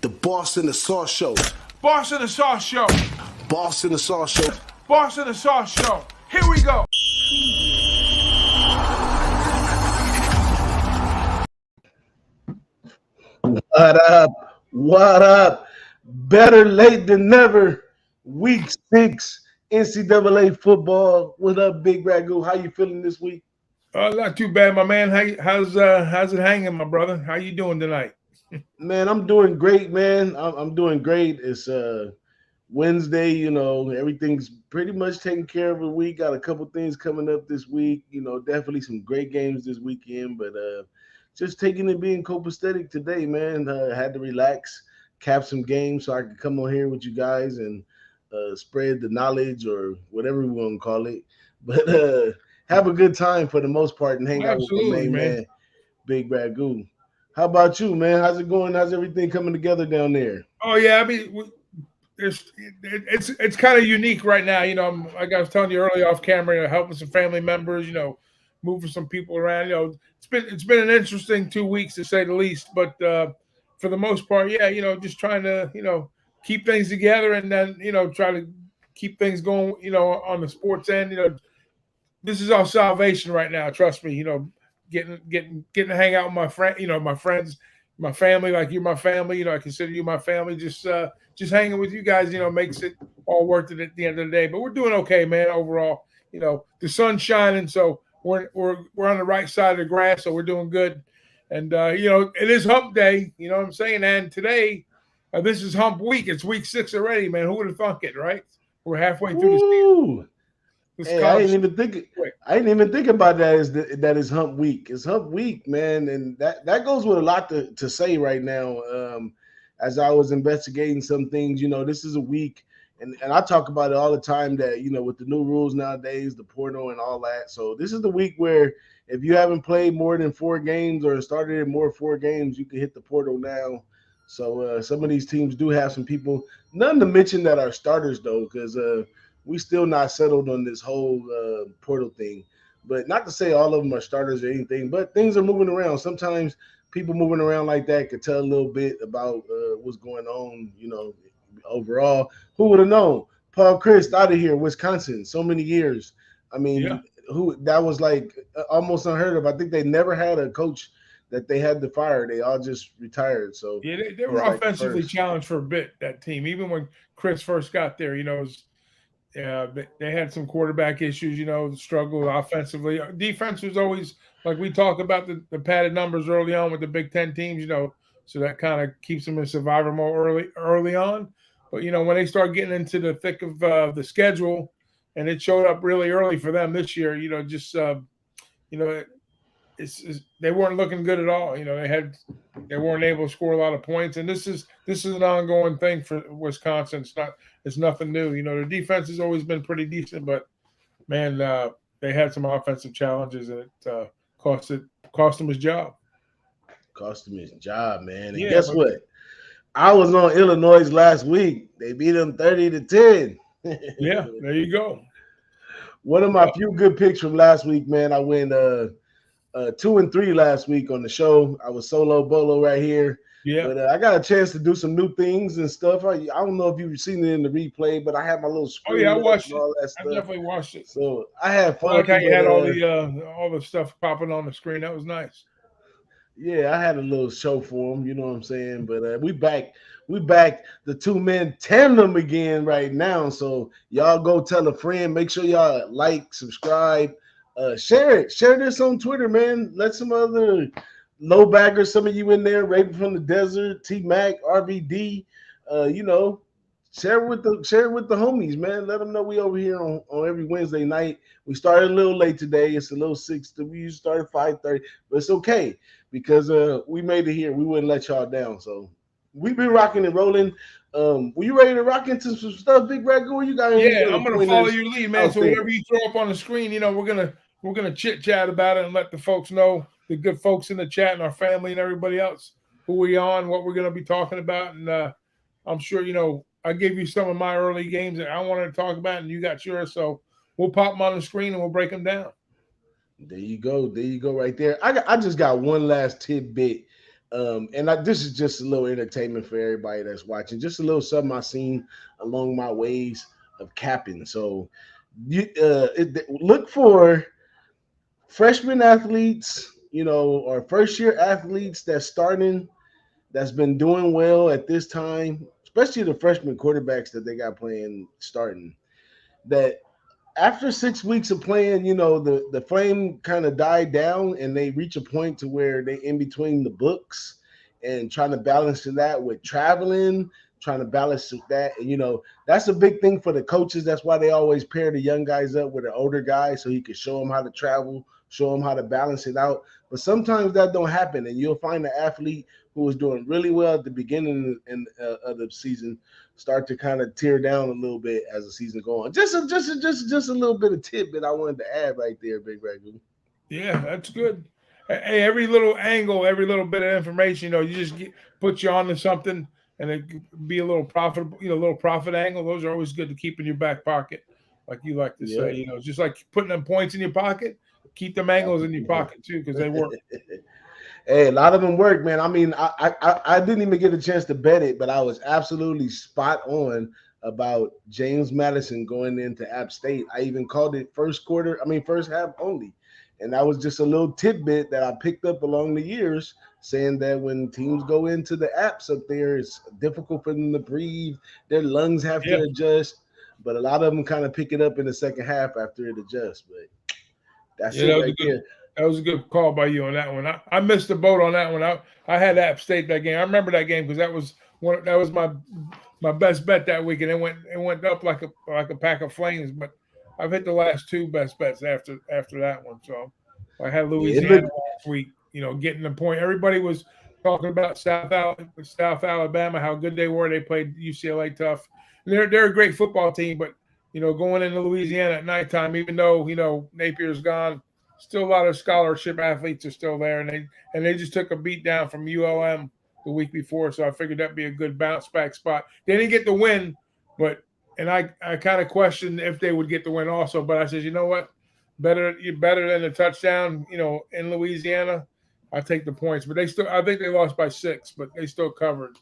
The Boss and the Sauce Show. Boss and the Sauce Show. Boss and the Sauce Show. Boss and the Sauce Show. Here we go. What up? What up? Better late than never. Week 6 NCAA football. What up, Big Ragoo? How you feeling this week? Not too bad, my man. How's it hanging, my brother? How you doing tonight? Man, I'm doing great, man. I'm doing great. It's Wednesday, you know, everything's pretty much taken care of a week. Got a couple things coming up this week, you know, definitely some great games this weekend, but just taking it being copacetic today, man. Had to relax, cap some games so I could come on here with you guys and spread the knowledge or whatever we want to call it. But have a good time for the most part and hang out with the main man, Big Ragoo. How about you, man? How's it going? How's everything coming together down there? Oh yeah, I mean, it's kind of unique right now. You know, like I was telling you earlier off camera, helping some family members. You know, moving some people around. You know, it's been an interesting 2 weeks to say the least. But for the most part, yeah, you know, just trying to keep things together and then try to keep things going. You know, on the sports end. You know, this is our salvation right now. Trust me. You know. Getting to hang out with my friend, my friends, my family, like you're my family, I consider you my family. Just hanging with you guys, makes it all worth it at the end of the day. But we're doing okay, man, overall. The sun's shining, so we're on the right side of the grass, so we're doing good. And it is hump day, you know what I'm saying? And today, this is hump week. It's week 6 already, man. Who would have thunk it, right? We're halfway through the season. Hey, I didn't even think about that is hump week. It's hump week, man, and that goes with a lot to say right now. As I was investigating some things, this is a week, and I talk about it all the time that with the new rules nowadays, the portal and all that. So this is the week where if you haven't played more than 4 games or started in more 4 games, you can hit the portal now. So some of these teams do have some people. None to mention that are starters though, because we still not settled on this whole portal thing. But not to say all of them are starters or anything, but things are moving around. Sometimes people moving around like that could tell a little bit about what's going on, overall. Who would have known? Paul Chryst out of here, Wisconsin, so many years. I mean, that was like almost unheard of. I think they never had a coach that they had to fire. They all just retired. So yeah, they were offensively challenged for a bit, that team. Even when Chris first got there, they had some quarterback issues, struggle offensively. Defense was always, like we talk about the padded numbers early on with the Big Ten teams, so that kind of keeps them in survivor mode early on. But, when they start getting into the thick of the schedule, and it showed up really early for them this year, they weren't looking good at all. They weren't able to score a lot of points, and this is an ongoing thing for Wisconsin. It's nothing new. The defense has always been pretty decent, but man, they had some offensive challenges, and it cost him his job. Cost him his job, man. And guess what? I was on Illinois last week. They beat them 30-10. Yeah, there you go. One of my few good picks from last week, man. I went 2-3 last week on the show. I was solo bolo right here. Yeah, but I got a chance to do some new things and stuff. I don't know if you've seen it in the replay, but I had my little screen. Oh yeah, I watched it. All that stuff. I definitely watched it. So I had fun. Like how you had all the stuff popping on the screen. That was nice. Yeah, I had a little show for them. You know what I'm saying? But we back the 2-man tandem again right now. So y'all go tell a friend. Make sure y'all like, subscribe. Share it. Share this on Twitter, man. Let some other low baggers, some of you in there, Raven from the Desert, T-Mac, RVD, share it with the homies, man. Let them know we over here on every Wednesday night. We started a little late today. It's a little 6. We usually start at 5:30, but it's okay because we made it here. We wouldn't let y'all down. So we've been rocking and rolling. Were you ready to rock into some stuff, Big Ragoo? You got I'm gonna follow your lead, man. So whatever you throw up on the screen, we're gonna chit chat about it and let the folks know, the good folks in the chat and our family and everybody else, who we on, what we're gonna be talking about. And I'm sure I gave you some of my early games that I wanted to talk about, and you got yours. So we'll pop them on the screen and we'll break them down. There you go right there. I just got one last tidbit This is just a little entertainment for everybody that's watching. Just a little something I seen along my ways of capping. So look for freshman athletes, or first year athletes that's been doing well at this time, especially the freshman quarterbacks that they got playing starting. That after 6 weeks of playing, the flame kind of died down and they reach a point to where they in between the books and trying to balance that with traveling, trying to balance that. And, that's a big thing for the coaches. That's why they always pair the young guys up with the older guys so he can show them how to travel, show them how to balance it out. But sometimes that don't happen. And you'll find an athlete who was doing really well at the beginning of the season start to kind of tear down a little bit as the season goes on. Just a little bit of tidbit I wanted to add right there, Big Ragoo. Yeah, that's good. Hey, every little angle, every little bit of information, you just put you onto something, and it could be a little profitable, a little profit angle. Those are always good to keep in your back pocket, like you like to say. Just like putting them points in your pocket, keep them angles in your pocket too, because they work. Hey, a lot of them work, man. I mean, I didn't even get a chance to bet it, but I was absolutely spot on about James Madison going into App State. I even called it first half only. And that was just a little tidbit that I picked up along the years, saying that when teams go into the apps up there, it's difficult for them to breathe. Their lungs have to adjust. But a lot of them kind of pick it up in the second half after it adjusts. But that's it right there. That was a good call by you on that one. I missed the boat on that one. I had App State that game. I remember that game because that was my best bet that week, and it went up like a pack of flames. But I've hit the last two best bets after that one. So I had Louisiana last week. Getting the point. Everybody was talking about South Alabama, how good they were. They played UCLA tough. They're a great football team, but going into Louisiana at nighttime, even though Napier's gone. Still a lot of scholarship athletes are still there, and they just took a beat down from ULM the week before, so I figured that'd be a good bounce back spot. They didn't get the win, and I kind of questioned if they would get the win also, but I said, you know what, better than a touchdown, in Louisiana. I take the points, but I think they lost by 6, but they still covered.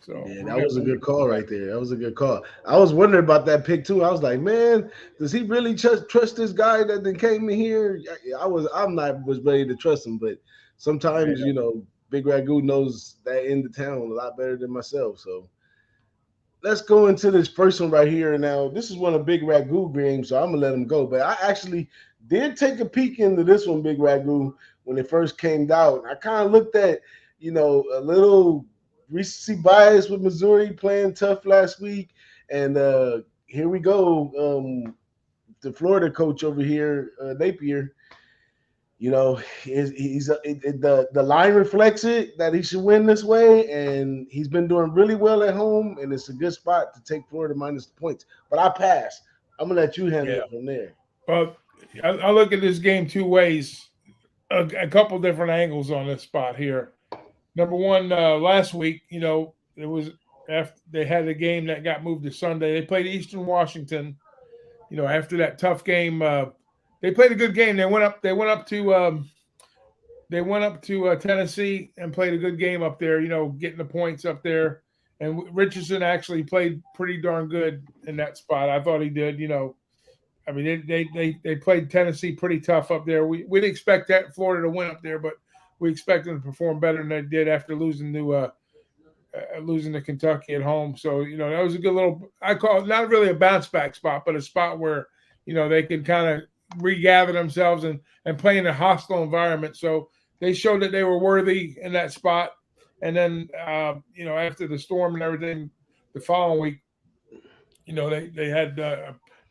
So yeah, that was a good call right there. That was a good call. I was wondering about that pick too. I was like, man, does he really trust this guy that then came in here? I'm not ready to trust him, but sometimes Big Ragoo knows that end of town a lot better than myself. So let's go into this first one right here. Now, this is one of Big Ragoo games, so I'm gonna let him go. But I actually did take a peek into this one, Big Ragoo, when it first came out. I kind of looked at, a little recency bias with Missouri playing tough last week, and here we go. The Florida coach over here, Napier. The line reflects it that he should win this way, and he's been doing really well at home, and it's a good spot to take Florida minus the points. But I pass. I'm gonna let you handle it from there. Well, I look at this game two ways, a couple different angles on this spot here. Number one, last week, it was after they had a game that got moved to Sunday. They played Eastern Washington. After that tough game, they played a good game. They went up to Tennessee and played a good game up there. Getting the points up there. And Richardson actually played pretty darn good in that spot. I thought he did. I mean, they played Tennessee pretty tough up there. We didn't expect that Florida to win up there, but we expect them to perform better than they did after losing to Kentucky at home. So that was a good little. I call it not really a bounce back spot, but a spot where they can kind of regather themselves and play in a hostile environment. So they showed that they were worthy in that spot. And then after the storm and everything, the following week, they had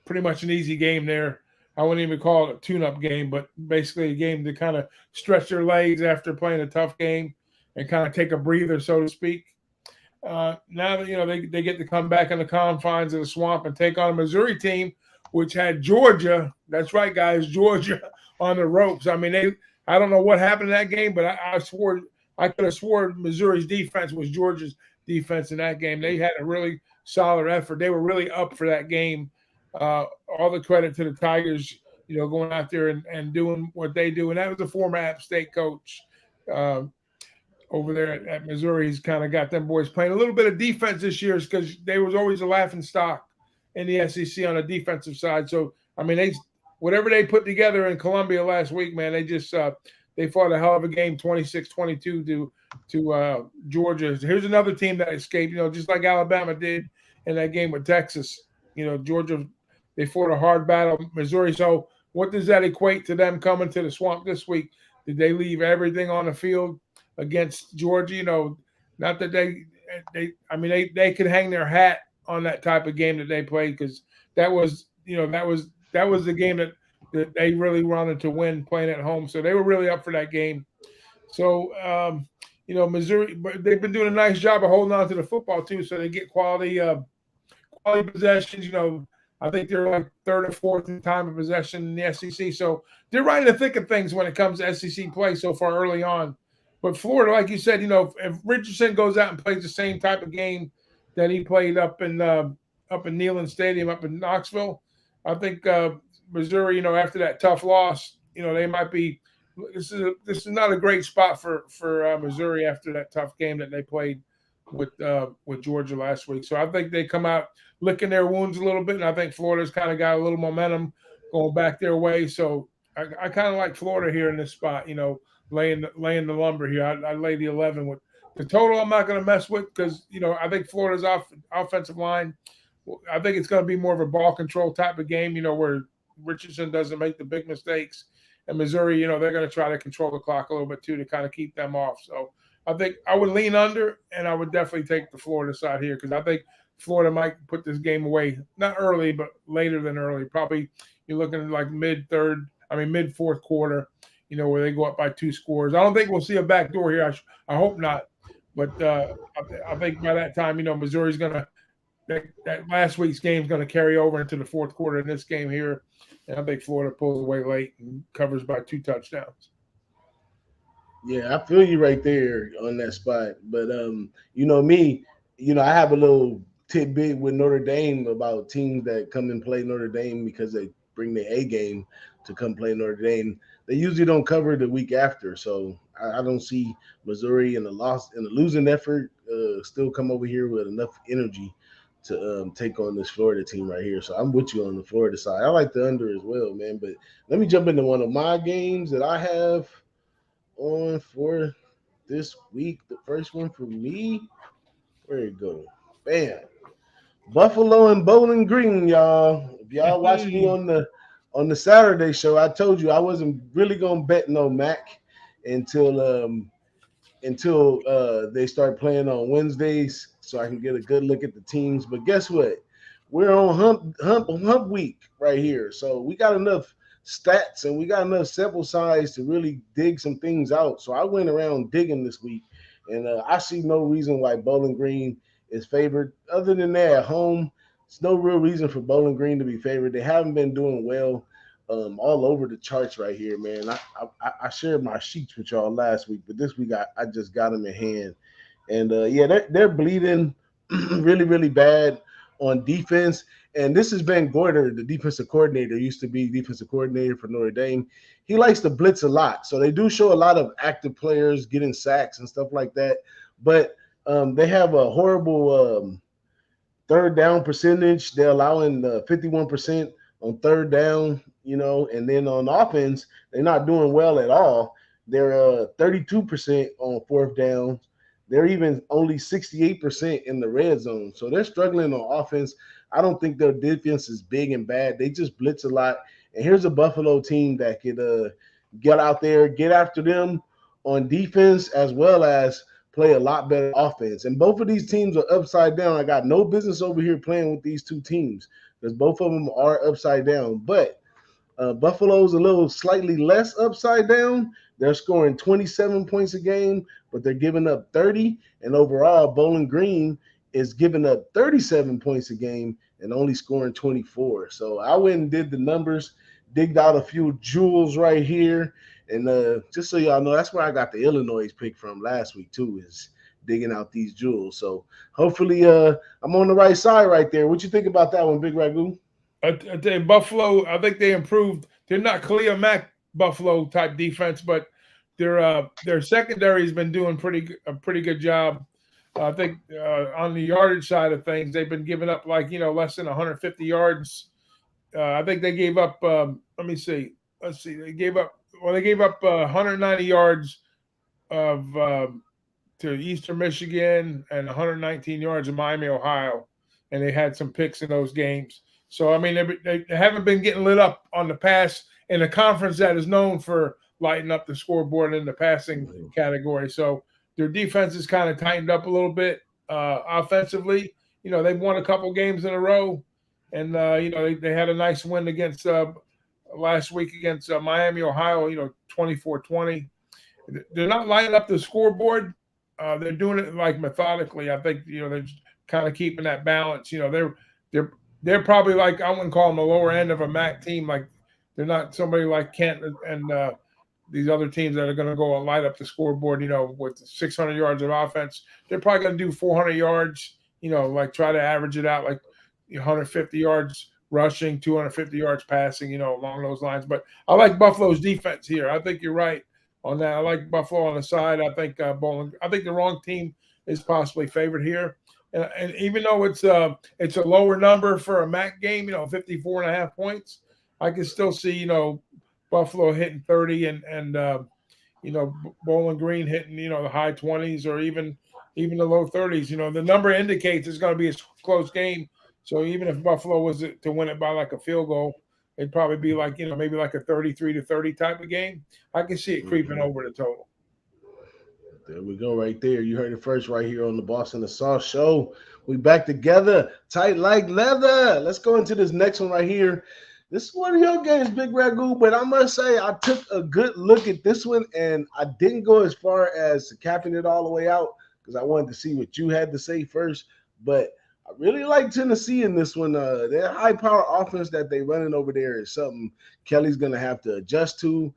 pretty much an easy game there. I wouldn't even call it a tune-up game, but basically a game to kind of stretch their legs after playing a tough game and kind of take a breather, so to speak. Now that they get to come back in the confines of the swamp and take on a Missouri team, which had Georgia. That's right, guys, Georgia on the ropes. I mean, I don't know what happened in that game, but I could have sworn Missouri's defense was Georgia's defense in that game. They had a really solid effort. They were really up for that game. All the credit to the Tigers, going out there and doing what they do. And that was a former App State coach. over there at Missouri. He's kind of got them boys playing a little bit of defense this year because they was always a laughing stock in the SEC on the defensive side. So, I mean, whatever they put together in Columbia last week, man, they just they fought a hell of a game, 26-22 to Georgia. Here's another team that escaped, just like Alabama did in that game with Texas. Georgia, they fought a hard battle. Missouri. So what does that equate to them coming to the Swamp this week? Did they leave everything on the field against Georgia? Not that they could hang their hat on that type of game that they played, because that was the game that they really wanted to win playing at home. So they were really up for that game. So, Missouri, but they've been doing a nice job of holding on to the football too. So they get quality possessions. I think they're like third or fourth in time of possession in the SEC. So they're right in the thick of things when it comes to SEC play so far early on. But Florida, like you said, if Richardson goes out and plays the same type of game that he played up in Neyland Stadium up in Knoxville, I think Missouri, after that tough loss, they might be. This is not a great spot for Missouri after that tough game that they played with Georgia last week. So I think they come out licking their wounds a little bit, and I think Florida's kind of got a little momentum going back their way. So I kind of like Florida here in this spot. Laying the lumber here. I lay the 11 with the total. I'm not going to mess with because I think Florida's offensive line. I think it's going to be more of a ball control type of game. Where Richardson doesn't make the big mistakes, and Missouri, they're going to try to control the clock a little bit too to kind of keep them off. So I think I would lean under, and I would definitely take the Florida side here because I think Florida might put this game away, not early, but later than early. Probably you're looking at like mid fourth quarter, where they go up by 2 scores. I don't think we'll see a backdoor here. I hope not. But I think by that time, Missouri's going to that last week's game is going to carry over into the fourth quarter in this game here. And I think Florida pulls away late and covers by 2 touchdowns. Yeah, I feel you right there on that spot. But me, I have a little tidbit with Notre Dame about teams that come and play Notre Dame because they bring their A game to come play Notre Dame. They usually don't cover the week after, so I don't see Missouri in the losing effort still come over here with enough energy to take on this Florida team right here. So I'm with you on the Florida side. I like the under as well, man. But let me jump into one of my games that I have on for this week. The first one for me, where it go? Bam. Buffalo and Bowling Green, y'all. If y'all watch me on the Saturday show, I told you I wasn't really gonna bet no MAC until they start playing on Wednesdays, so I can get a good look at the teams. But guess what? We're on hump week right here, so we got enough stats and we got enough sample size to really dig some things out. So I went around digging this week, and I see no reason why Bowling Green is favored. Other than that, at home, there's no real reason for Bowling Green to be favored. They haven't been doing well all over the charts right here, man. I shared my sheets with y'all last week, but this week I just got them in hand. And, they're bleeding really, really bad on defense. And this is Ben Gorder, the defensive coordinator, used to be defensive coordinator for Notre Dame. He likes to blitz a lot. So they do show a lot of active players getting sacks and stuff like that. But they have a horrible third down percentage. They're allowing 51% on third down, and then on offense, they're not doing well at all. They're 32% on fourth down. They're even only 68% in the red zone. So they're struggling on offense. I don't think their defense is big and bad. They just blitz a lot. And here's a Buffalo team that could get out there, get after them on defense, as well as play a lot better offense. And both of these teams are upside down. I got no business over here playing with these two teams because both of them are upside down. But Buffalo's a little slightly less upside down. They're scoring 27 points a game, but they're giving up 30. And overall, Bowling Green is giving up 37 points a game and only scoring 24. So I went and did the numbers, digged out a few jewels right here. And just so y'all know, that's where I got the Illinois pick from last week too, is digging out these jewels. So hopefully I'm on the right side right there. What you think about that one, Big Ragoo? I tell you, Buffalo, I think they improved. They're not Khalil Mack Buffalo type defense, but their secondary has been doing a pretty good job. I think on the yardage side of things, they've been giving up less than 150 yards. I think they gave up. Let me see. Let's see. They gave up 190 yards to Eastern Michigan and 119 yards in Miami, Ohio, and they had some picks in those games. So I mean, they haven't been getting lit up on the pass in a conference that is known for lighting up the scoreboard in the passing category. So their defense is kind of tightened up a little bit offensively. They've won a couple games in a row, and they had a nice win against last week against Miami, Ohio. 24-20. They're not lighting up the scoreboard. They're doing it methodically. I think they're kind of keeping that balance. They're probably I wouldn't call them the lower end of a MAC team. They're not somebody like Kent and these other teams that are going to go and light up the scoreboard. With 600 yards of offense, they're probably going to do 400 yards. Try to average it out 150 yards rushing, 250 yards passing. Along those lines. But I like Buffalo's defense here. I think you're right on that. I like Buffalo on the side. I think I think the wrong team is possibly favored here. And even though it's a lower number for a MAC game, 54.5 points, I can still see, Buffalo hitting 30 and Bowling Green hitting, the high 20s or even the low 30s. The number indicates it's going to be a close game. So even if Buffalo was to win it by a field goal, it'd probably be maybe a 33-30 type of game. I can see it creeping over the total. There we go right there. You heard it first right here on the Boss and the Sauce Show. We back together, tight like leather. Let's go into this next one right here. This is one of your games, Big Ragoo, but I must say I took a good look at this one, and I didn't go as far as capping it all the way out because I wanted to see what you had to say first. But I really like Tennessee in this one. Their high-power offense that they running over there is something Kelly's going to have to adjust to.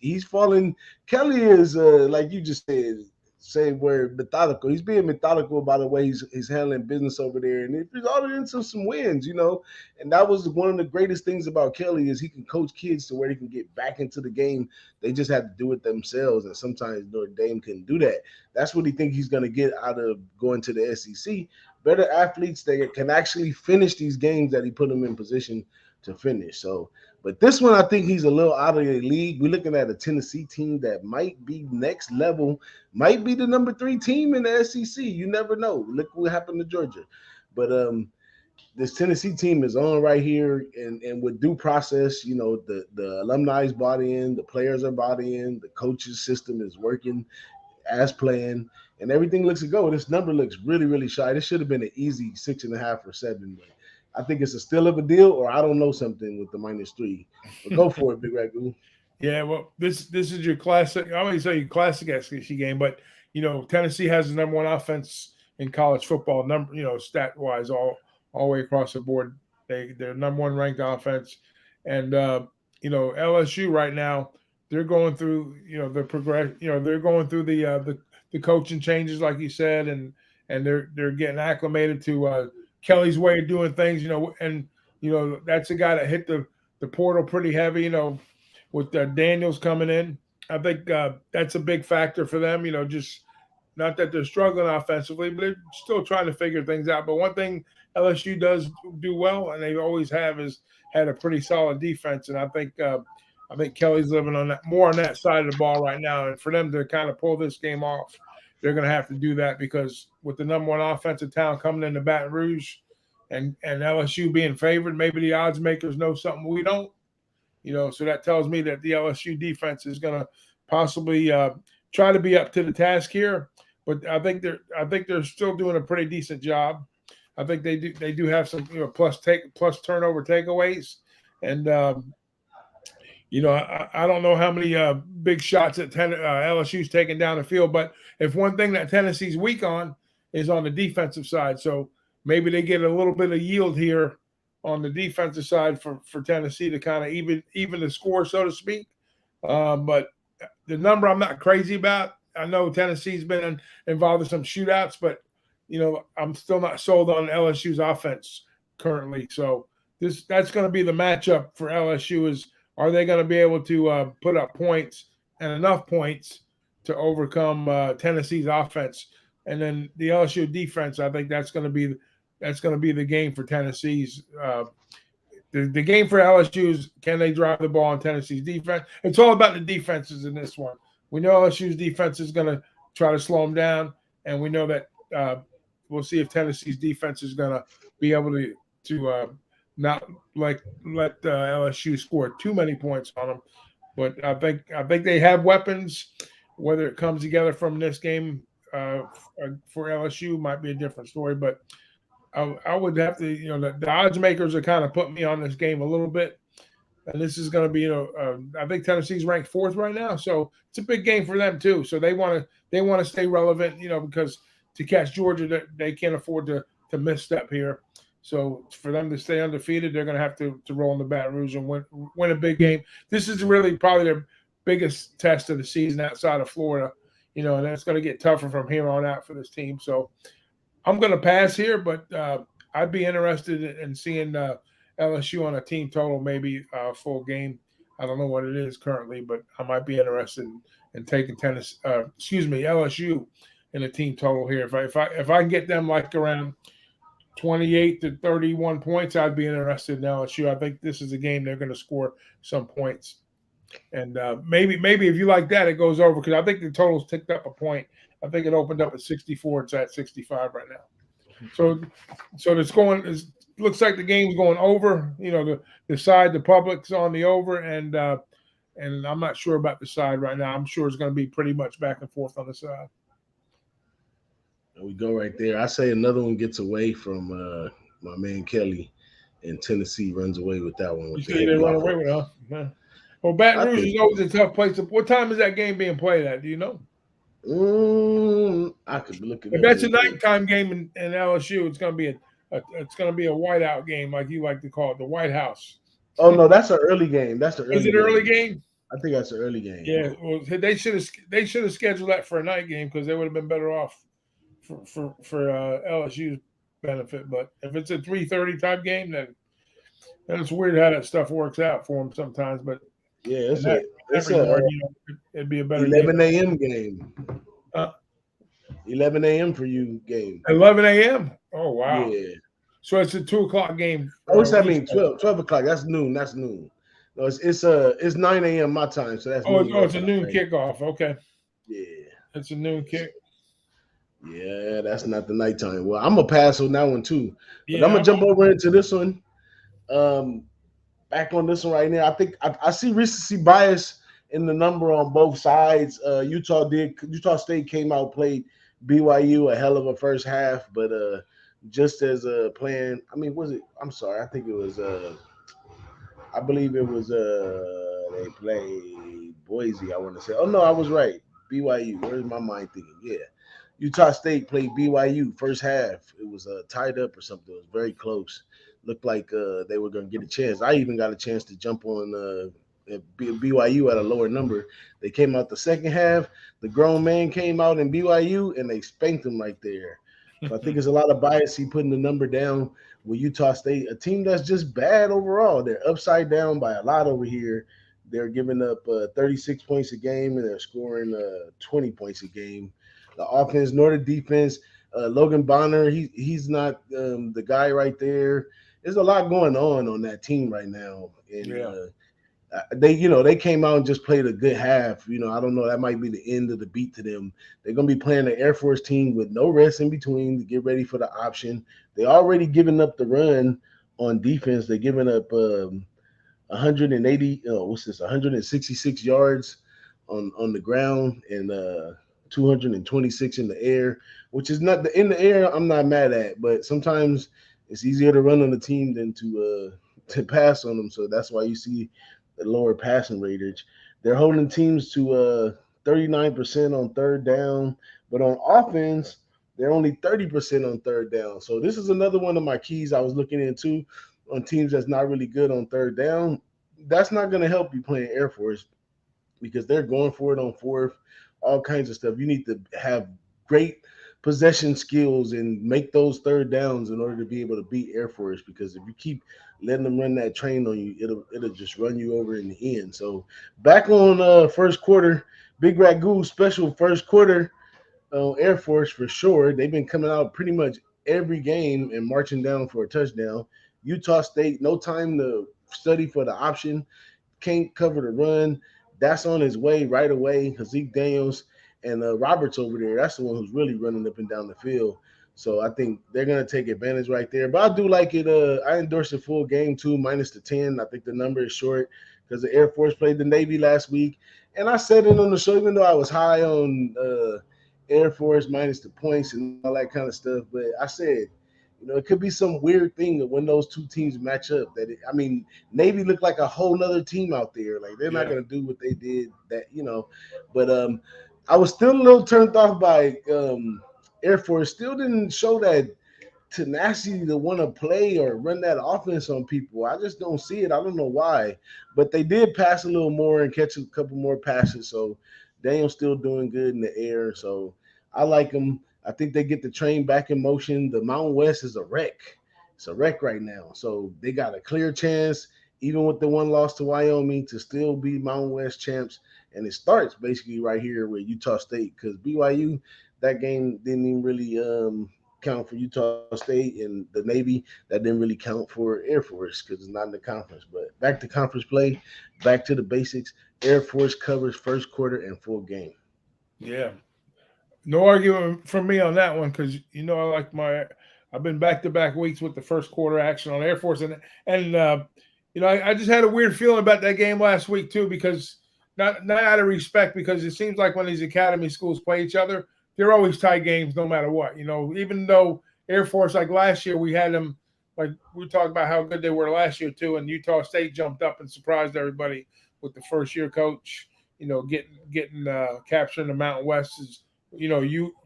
He's falling. Kelly is like you just said, same word, methodical. He's being methodical by the way he's handling business over there, and it resulted into some wins. And that was one of the greatest things about Kelly is he can coach kids to where they can get back into the game. They just have to do it themselves, and sometimes Notre Dame couldn't do that. That's what he thinks he's going to get out of going to the SEC. Better athletes that can actually finish these games that he put them in position to finish. So. But this one, I think he's a little out of the league. We're looking at a Tennessee team that might be next level, might be the number 3 team in the SEC. You never know. Look what happened to Georgia. But this Tennessee team is on right here, and with due process, the alumni is bought in, the players are bought in, the coaches system is working as planned, and everything looks to go. This number looks really, really shy. This should have been an easy 6.5 or 7, but I think it's a steal of a deal, or I don't know something with the -3. But go for it, Big Ragoo. Yeah, well, this is your classic. I wouldn't say your classic SEC game, but Tennessee has the number 1 offense in college football. Stat wise, all the way across the board, they're number 1 ranked offense, and LSU right now they're going through the progress. They're going through the coaching changes, like you said, and they're getting acclimated to Kelly's way of doing things, and that's a guy that hit the portal pretty heavy, with Daniels coming in. I think that's a big factor for them, just not that they're struggling offensively, but they're still trying to figure things out. But one thing LSU does do well, and they always have, is had a pretty solid defense. And I think Kelly's living on that more on that side of the ball right now. And for them to kind of pull this game off, they're going to have to do that because with the number 1 offensive talent coming into Baton Rouge and LSU being favored, maybe the odds makers know something we don't, so that tells me that the LSU defense is going to possibly try to be up to the task here. But I think they're still doing a pretty decent job. I think they do have some plus turnover takeaways, and I don't know how many big shots that LSU's taking down the field, but if one thing that Tennessee's weak on is on the defensive side, so maybe they get a little bit of yield here on the defensive side for Tennessee to kind of even the score, so to speak. But the number I'm not crazy about. I know Tennessee's been involved in some shootouts, but I'm still not sold on LSU's offense currently. So that's going to be the matchup for LSU is, are they going to be able to put up points and enough points to overcome Tennessee's offense. And then the LSU defense, I think that's going to be the game for Tennessee's. The game for LSU is, can they drive the ball on Tennessee's defense? It's all about the defenses in this one. We know LSU's defense is going to try to slow them down, and we know that we'll see if Tennessee's defense is going to be able to not let LSU score too many points on them. But I think they have weapons. Whether it comes together from this game for LSU might be a different story. But I would have to, the odds makers are kind of putting me on this game a little bit. And this is going to be, I think Tennessee's ranked 4th right now, so it's a big game for them too. So they want to stay relevant, because to catch Georgia, they can't afford to misstep here. So for them to stay undefeated, they're going to have to roll in the Baton Rouge and win a big game. This is really probably their biggest test of the season outside of Florida, and that's going to get tougher from here on out for this team. So I'm going to pass here, but I'd be interested in seeing LSU on a team total, maybe a full game. I don't know what it is currently, but I might be interested in taking LSU in a team total here. If I can get them like around 28 to 31 points, I'd be interested in LSU. I think this is a game they're going to score some points. And maybe if you like that, it goes over, because I think the total's ticked up a point. I think it opened up at 64. It's at 65 right now. So it looks like the game's going over. The side, the public's on the over, and I'm not sure about the side right now. I'm sure it's going to be pretty much back and forth on the side. There we go right there. I say another one gets away from my man Kelly, and Tennessee runs away with that one. You see they run away with it, huh? Yeah. Well, Baton Rouge is always a tough place. What time is that game being played at? Do you know? I could look at it. If that's a nighttime game in LSU, it's going to be a whiteout game, like you like to call it, the White House. Oh no, that's an early game. Is it an early game? I think that's an early game. Yeah, well, they should have scheduled that for a night game, because they would have been better off for LSU's benefit. But if it's a 3:30 type game, then it's weird how that stuff works out for them sometimes. But yeah, it'd be a better 11 a.m. game. 11 a.m. for you game. 11 a.m. Oh wow. Yeah. So it's a 2:00 game. What's that mean? 12 o'clock. That's noon. No, it's 9 a.m. my time. So that's it's a noon kickoff. Okay. Yeah. It's a noon kick. Yeah, that's not the nighttime. Well, I'm gonna pass on that one too. But Yeah, I'm gonna jump over into this one. Back on this one right now. I think I see recency bias in the number on both sides. Utah State came out, played BYU a hell of a first half, but just as a plan, I mean, was it? I'm sorry, I think it was. I believe it was. They played Boise. I want to say. Oh no, I was right. BYU. Where's my mind thinking? Yeah, Utah State played BYU first half. It was tied up or something. It was very close. Looked like they were going to get a chance. I even got a chance to jump on BYU at a lower number. They came out the second half. The grown man came out in BYU, and they spanked them right there. So I think there's a lot of bias. He putting the number down with Utah State, a team that's just bad overall. They're upside down by a lot over here. They're giving up 36 points a game, and they're scoring 20 points a game. The offense, Notre defense, Logan Bonner, he's not the guy right there. There's a lot going on that team right now, and they came out and just played a good half. I don't know, that might be the end of the beat to them. They're gonna be playing the Air Force team with no rest in between to get ready for the option. They already given up the run on defense. They're giving up 166 yards on the ground and 226 in the air, which is not in the air. I'm not mad at, but sometimes it's easier to run on the team than to pass on them. So that's why you see the lower passing rateage. They're holding teams to 39% on third down, but on offense, they're only 30% on third down. So this is another one of my keys I was looking into on teams that's not really good on third down. That's not going to help you playing Air Force because they're going for it on fourth, all kinds of stuff. You need to have great possession skills and make those third downs in order to be able to beat Air Force, because if you keep letting them run that train on you, it'll just run you over in the end. So back on first quarter, Big Ragoo special first quarter Air Force for sure. They've been coming out pretty much every game and marching down for a touchdown. Utah State, no time to study for the option, can't cover the run. That's on his way right away. Zeke Daniels and Roberts over there. That's the one who's really running up and down the field. So I think they're gonna take advantage right there. But I do like it. I endorse the full game too, minus the 10. I think the number is short because the Air Force played the Navy last week, and I said it on the show, even though I was high on Air Force minus the points and all that kind of stuff. But I said, it could be some weird thing that when those two teams match up. Navy looked like a whole nother team out there. Like they're not gonna do what they did. But I was still a little turned off by Air Force. Still didn't show that tenacity to want to play or run that offense on people. I just don't see it. I don't know why, but they did pass a little more and catch a couple more passes. So Daniel's still doing good in the air. So I like them. I think they get the train back in motion. The Mountain West is a wreck. It's a wreck right now. So they got a clear chance, even with the one loss to Wyoming, to still be Mountain West champs. And it starts basically right here with Utah State, because BYU, that game didn't even really count for Utah State, and the Navy, that didn't really count for Air Force because it's not in the conference. But back to conference play, back to the basics. Air Force covers first quarter and full game. Yeah. No argument from me on that one because, I've been back-to-back weeks with the first quarter action on Air Force. And I just had a weird feeling about that game last week too, because not out of respect, because it seems like when these academy schools play each other, they're always tight games no matter what. Even though Air Force, like last year, we had them, like we talked about how good they were last year too, and Utah State jumped up and surprised everybody with the first-year coach, getting capturing the Mountain West is,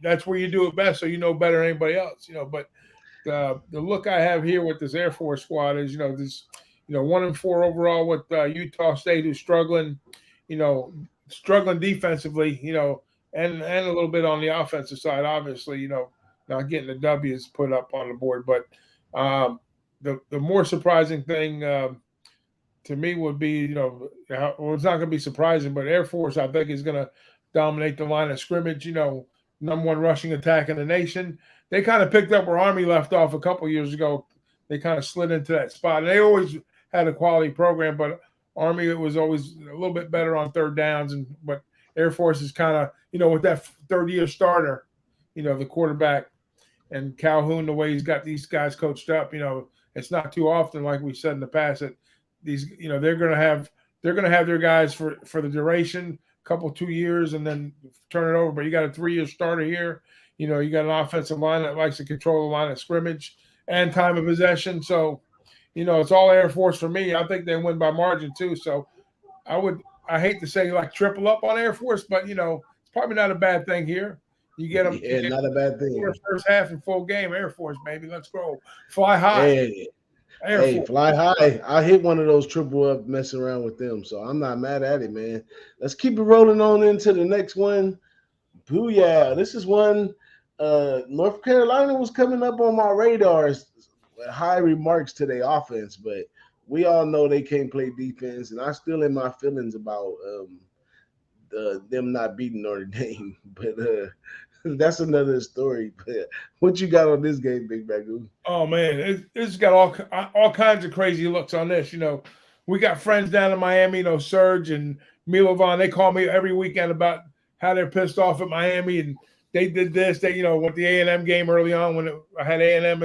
that's where you do it best, so better than anybody else. But the look I have here with this Air Force squad is, this 1-4 overall with Utah State, who's struggling defensively, and a little bit on the offensive side, obviously, not getting the W's put up on the board. But the more surprising thing to me would be, it's not going to be surprising, but Air Force, I think, is going to dominate the line of scrimmage, number one rushing attack in the nation. They kind of picked up where Army left off a couple years ago. They kind of slid into that spot. And they always had a quality program, but Army was always a little bit better on third downs. But Air Force is kind of, with that third-year starter, the quarterback, and Calhoun, the way he's got these guys coached up, it's not too often, like we said in the past, that these, they're going to have their guys for the duration, couple 2 years, and then turn it over. But you got a 3-year starter here. You got an offensive line that likes to control the line of scrimmage and time of possession. So, it's all Air Force for me. I think they win by margin too. So I hate to say like triple up on Air Force, but it's probably not a bad thing here. You get them. Yeah, not a bad thing. First half and full game, Air Force, baby. Let's go. Fly high. Hey, fly high. I hit one of those triple up messing around with them, so I'm not mad at it, man. Let's keep it rolling on into the next one. Booyah. This is one North Carolina was coming up on my radars with high remarks to their offense, but we all know they can't play defense, and I'm still in my feelings about them not beating Notre Dame. But that's another story. But what you got on this game, Big Ragoo? Oh man, it's got all kinds of crazy looks on this. We got friends down in Miami. Serge and Milovan. They call me every weekend about how they're pissed off at Miami, and they did this. They with the A&M game early on when I had A&M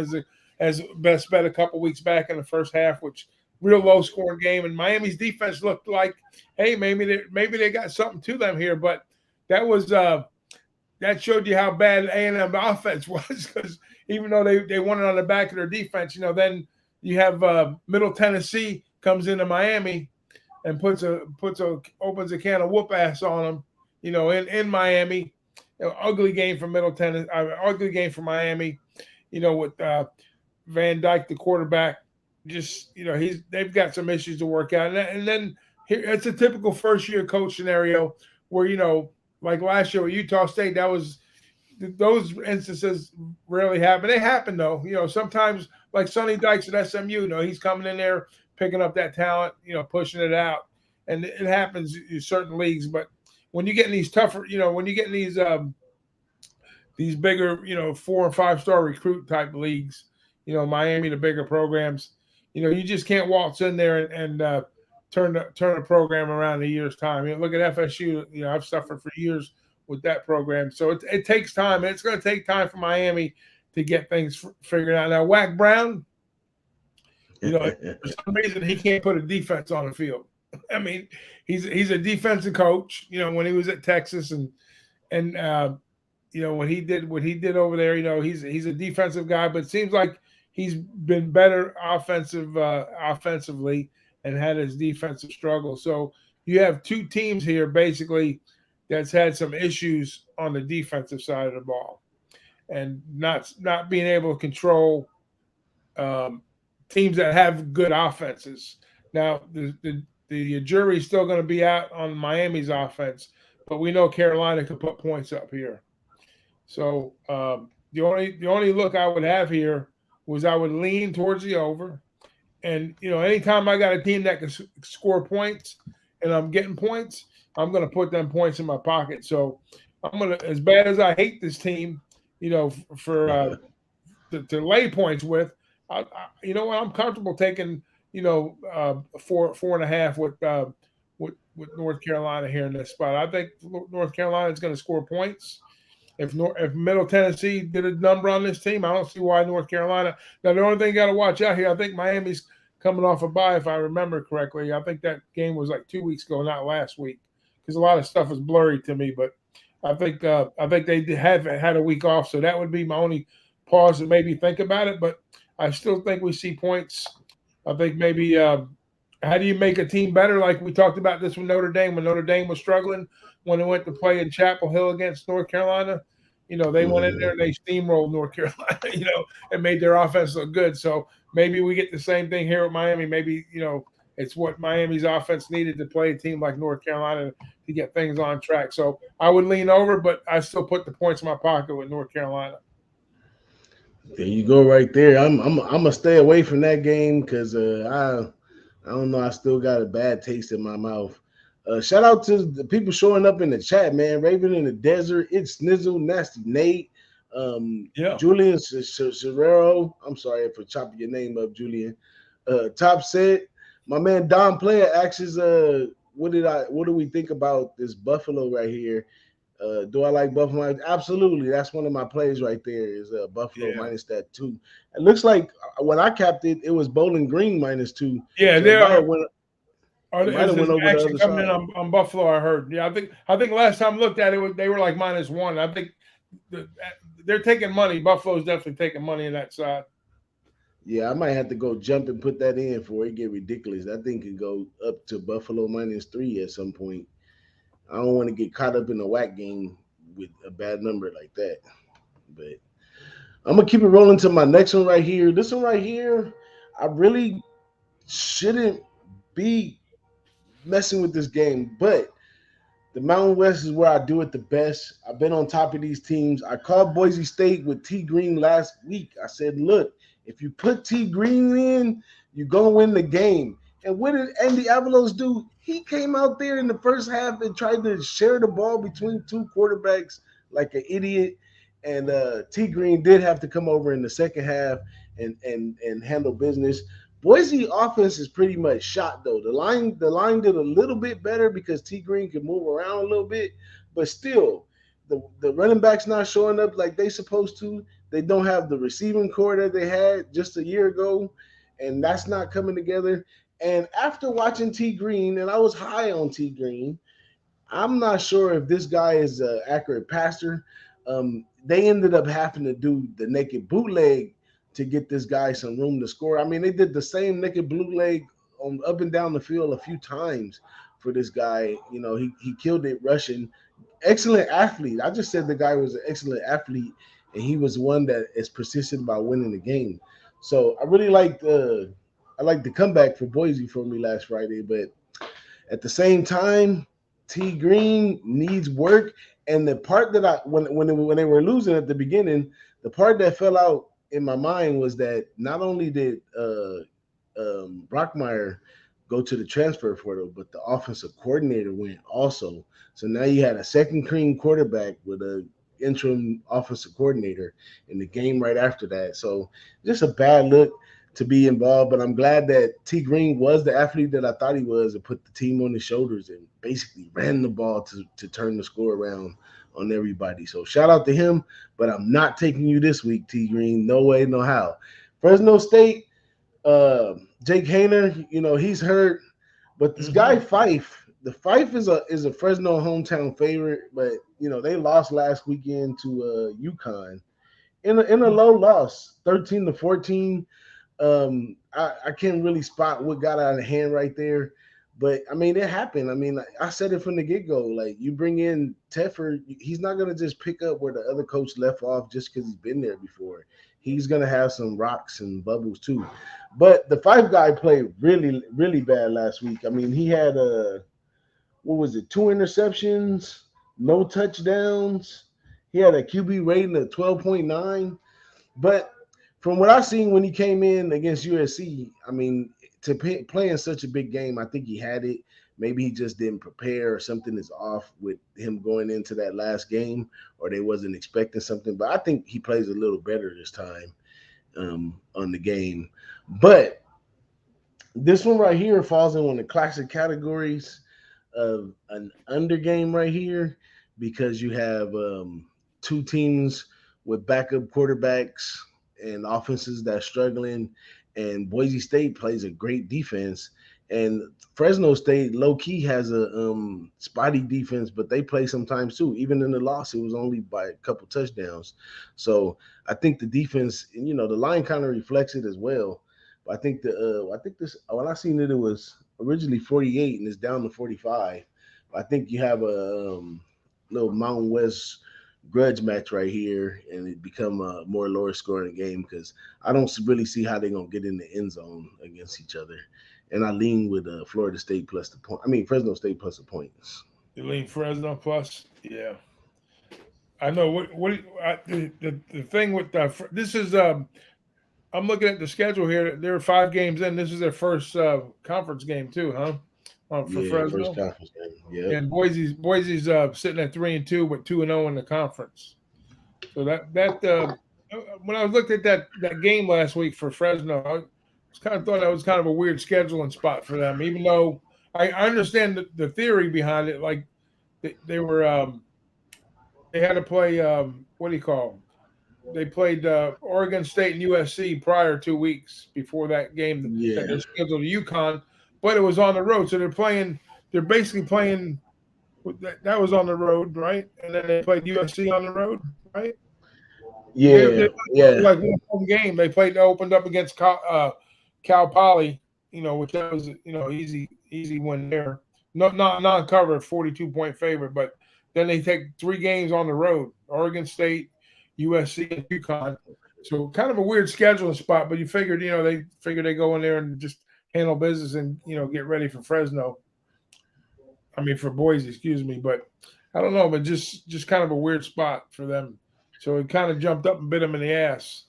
as best bet a couple weeks back in the first half, which real low scoring game. And Miami's defense looked like, hey, maybe they got something to them here, but that was. That showed you how bad A&M offense was, because even though they won it on the back of their defense, then you have Middle Tennessee comes into Miami and opens a can of whoop ass on them, in Miami. Ugly game for Middle Tennessee, ugly game for Miami, with Van Dyke, the quarterback. Just they've got some issues to work out, and then here it's a typical first year coach scenario where like last year with Utah State, those instances rarely happen. They happen though. Sometimes like Sonny Dykes at SMU. He's coming in there, picking up that talent, pushing it out, and it happens in certain leagues. But when you get in these tougher, when you get in these bigger, 4 and 5 star recruit type leagues, Miami, the bigger programs, you just can't waltz in there and turn a program around in a year's time. Look at FSU. I've suffered for years with that program, so it takes time, and it's going to take time for Miami to get things figured out. Now, Whack Brown, for some reason he can't put a defense on the field. I mean, he's a defensive coach. When he was at Texas and when he did what he did over there, he's a defensive guy, but it seems like he's been better offensively and had his defensive struggle. So you have two teams here basically that's had some issues on the defensive side of the ball and not being able to control teams that have good offenses. Now the jury's still going to be out on Miami's offense, but we know Carolina can put points up here. So the only look I would have here was I would lean towards the over. And, anytime I got a team that can score points and I'm getting points, I'm going to put them points in my pocket. So I'm going to, as bad as I hate this team, to lay points with, I'm comfortable taking, 4.5 with North Carolina here in this spot. I think North Carolina is going to score points. If Middle Tennessee did a number on this team, I don't see why North Carolina. Now, the only thing you got to watch out here, I think Miami's coming off a bye, if I remember correctly. I think that game was like 2 weeks ago, not last week, because a lot of stuff is blurry to me. But I think they have had a week off, so that would be my only pause to maybe think about it. But I still think we see points. I think maybe how do you make a team better? Like we talked about this with Notre Dame when Notre Dame was struggling when they went to play in Chapel Hill against North Carolina. They went in there and they steamrolled North Carolina, and made their offense look good. So maybe we get the same thing here at Miami. Maybe, it's what Miami's offense needed to play a team like North Carolina to get things on track. So I would lean over, but I still put the points in my pocket with North Carolina. There you go, right there. I'm gonna stay away from that game because I don't know. I still got a bad taste in my mouth. Shout out to the people showing up in the chat, man. Raven in the Desert, it's Snizzle, Nasty Nate, Julian Serrero. I'm sorry for chopping your name up, Julian. Top Set, my man Don Player asks, what do we think about this Buffalo right here? Do I like Buffalo? Absolutely. That's one of my plays right there is Buffalo minus that 2. It looks like when I capped it, it was Bowling Green -2. Yeah, so they are. Might have went over the other coming side. in on Buffalo, I heard. Yeah, I think last time I looked at it, they were like -1. I think they're taking money. Buffalo's definitely taking money in that side. Yeah, I might have to go jump and put that in before it get ridiculous. That thing could go up to Buffalo -3 at some point. I don't want to get caught up in a whack game with a bad number like that. But I'm going to keep it rolling to my next one right here. This one right here, I really shouldn't be messing with this game, but the Mountain West is where I do it the best. I've been on top of these teams. I called Boise State with T Green last week. I said, look, if you put T Green in, you're going to win the game. And what did Andy Avalos do? He came out there in the first half and tried to share the ball between two quarterbacks like an idiot. And T Green did have to come over in the second half and handle business. Boise offense is pretty much shot though. The line did a little bit better because T Green could move around a little bit, but still, the running backs not showing up like they supposed to. They don't have the receiving core that they had just a year ago, and that's not coming together. And after watching T Green, and I was high on T Green, I'm not sure if this guy is an accurate passer. They ended up having to do the naked bootleg to get this guy some room to score. I mean, they did the same naked bootleg on up and down the field a few times for this guy. You know, he killed it rushing. Excellent athlete. I just said the guy was an excellent athlete, and he was one that is persistent about winning the game. So I really liked the comeback for Boise for me last Friday, but at the same time, T Green needs work. And the part that when they were losing at the beginning, the part that fell out in my mind was that not only did Brockmeyer go to the transfer portal, but the offensive coordinator went also. So now you had a second string quarterback with a interim offensive coordinator in the game right after that. So just a bad look to be involved. But I'm glad that T. Green was the athlete that I thought he was and put the team on his shoulders and basically ran the ball to turn the score around on everybody. So shout out to him. But I'm not taking you this week, T. Green. No way, no how. Fresno State, Jake Hayner, he's hurt. But this guy Fife, the Fife is a Fresno hometown favorite, but they lost last weekend to UConn in a low loss, 13-14. I can't really spot what got out of hand right there, but I mean it happened. I mean I said it from the get go. Like you bring in Teffer, he's not gonna just pick up where the other coach left off just because he's been there before. He's gonna have some rocks and bubbles too. But the Five guy played really, really bad last week. I mean, he had 2 interceptions, no touchdowns. He had a QB rating of 12.9. But from what I've seen when he came in against USC, I mean, to play in such a big game, I think he had it. Maybe he just didn't prepare or something is off with him going into that last game or they wasn't expecting something. But I think he plays a little better this time on the game. But this one right here falls in one of the classic categories of an under game right here because you have 2 teams with backup quarterbacks and offenses that are struggling, and Boise State plays a great defense, and Fresno State low-key has a spotty defense, but they play sometimes too. Even in the loss, it was only by a couple touchdowns. So I think the defense, and the line kind of reflects it as well. But I think this when I seen it was originally 48 and it's down to 45. I think you have a little Mountain West grudge match right here, and it become a more lower scoring game because I don't really see how they're gonna get in the end zone against each other. And I lean with Florida State plus the point. I mean Fresno State plus the points. You lean Fresno plus, yeah. I know the thing with this is I'm looking at the schedule here. There are 5 games in. This is their first conference game too, huh? For Fresno. First conference game. Yeah. And Boise's sitting at 3-2 with 2-0 in the conference. So that when I was looking at that game last week for Fresno, I kind of thought that was kind of a weird scheduling spot for them. Even though I understand the theory behind it, like they were they had to play what do you call them? They played Oregon State and USC prior 2 weeks before that game that they're scheduled to UConn, but it was on the road. So they're basically playing that was on the road, right? And then they played USC on the road, right? Yeah. Like one home game. They opened up against Cal Poly, which that was easy win there. Not non-covered, 42-point favorite, but then they take 3 games on the road: Oregon State, USC, and UConn. So kind of a weird scheduling spot, but you figured, they go in there and just handle business and, get ready for Fresno. I mean, for Boise, excuse me. But I don't know, but just kind of a weird spot for them. So it kind of jumped up and bit them in the ass.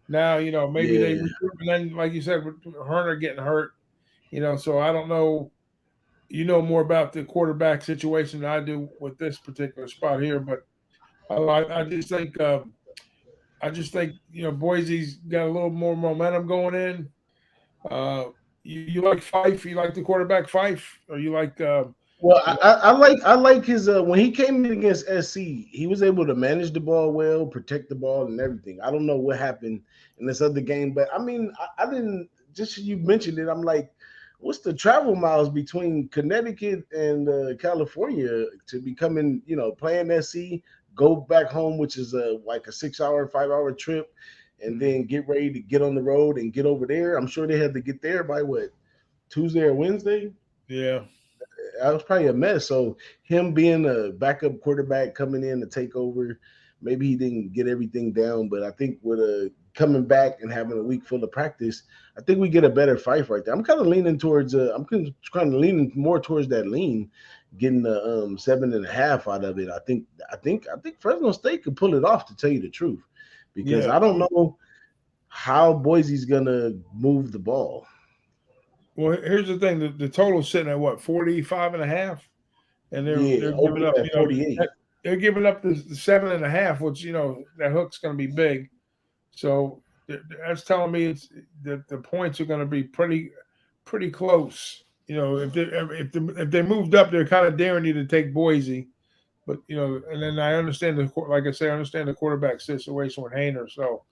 Now, maybe they recruit, and then, like you said, with Herner getting hurt, so I don't know. You know more about the quarterback situation than I do with this particular spot here, but I just think Boise's got a little more momentum going in. You like Fife? You like the quarterback Fife, or you like? Well, I like his when he came in against SC, he was able to manage the ball well, protect the ball, and everything. I don't know what happened in this other game, but I mean, I didn't. Just you mentioned it, I'm like, what's the travel miles between Connecticut and California to be coming? Playing SC, go back home, which is like a 6-hour, 5-hour trip, and then get ready to get on the road and get over there. I'm sure they had to get there by Tuesday or Wednesday. Yeah. That was probably a mess. So him being a backup quarterback coming in to take over, maybe he didn't get everything down, but I think with coming back and having a week full of practice, I think we get a better fight right there. I'm kind of leaning towards more towards that lean, getting the 7.5 out of it. I think Fresno State could pull it off, to tell you the truth, because I don't know. how Boise's gonna move the ball. Well, here's the thing: the total's sitting at what 45.5, and Yeah, they're over giving up. at 48. They're giving up the 7.5, which that hook's going to be big. So that's telling me it's that the points are going to be pretty close. If they moved up, they're kind of daring you to take Boise. But and then I understand like I say, I understand the quarterback situation with Hainer. So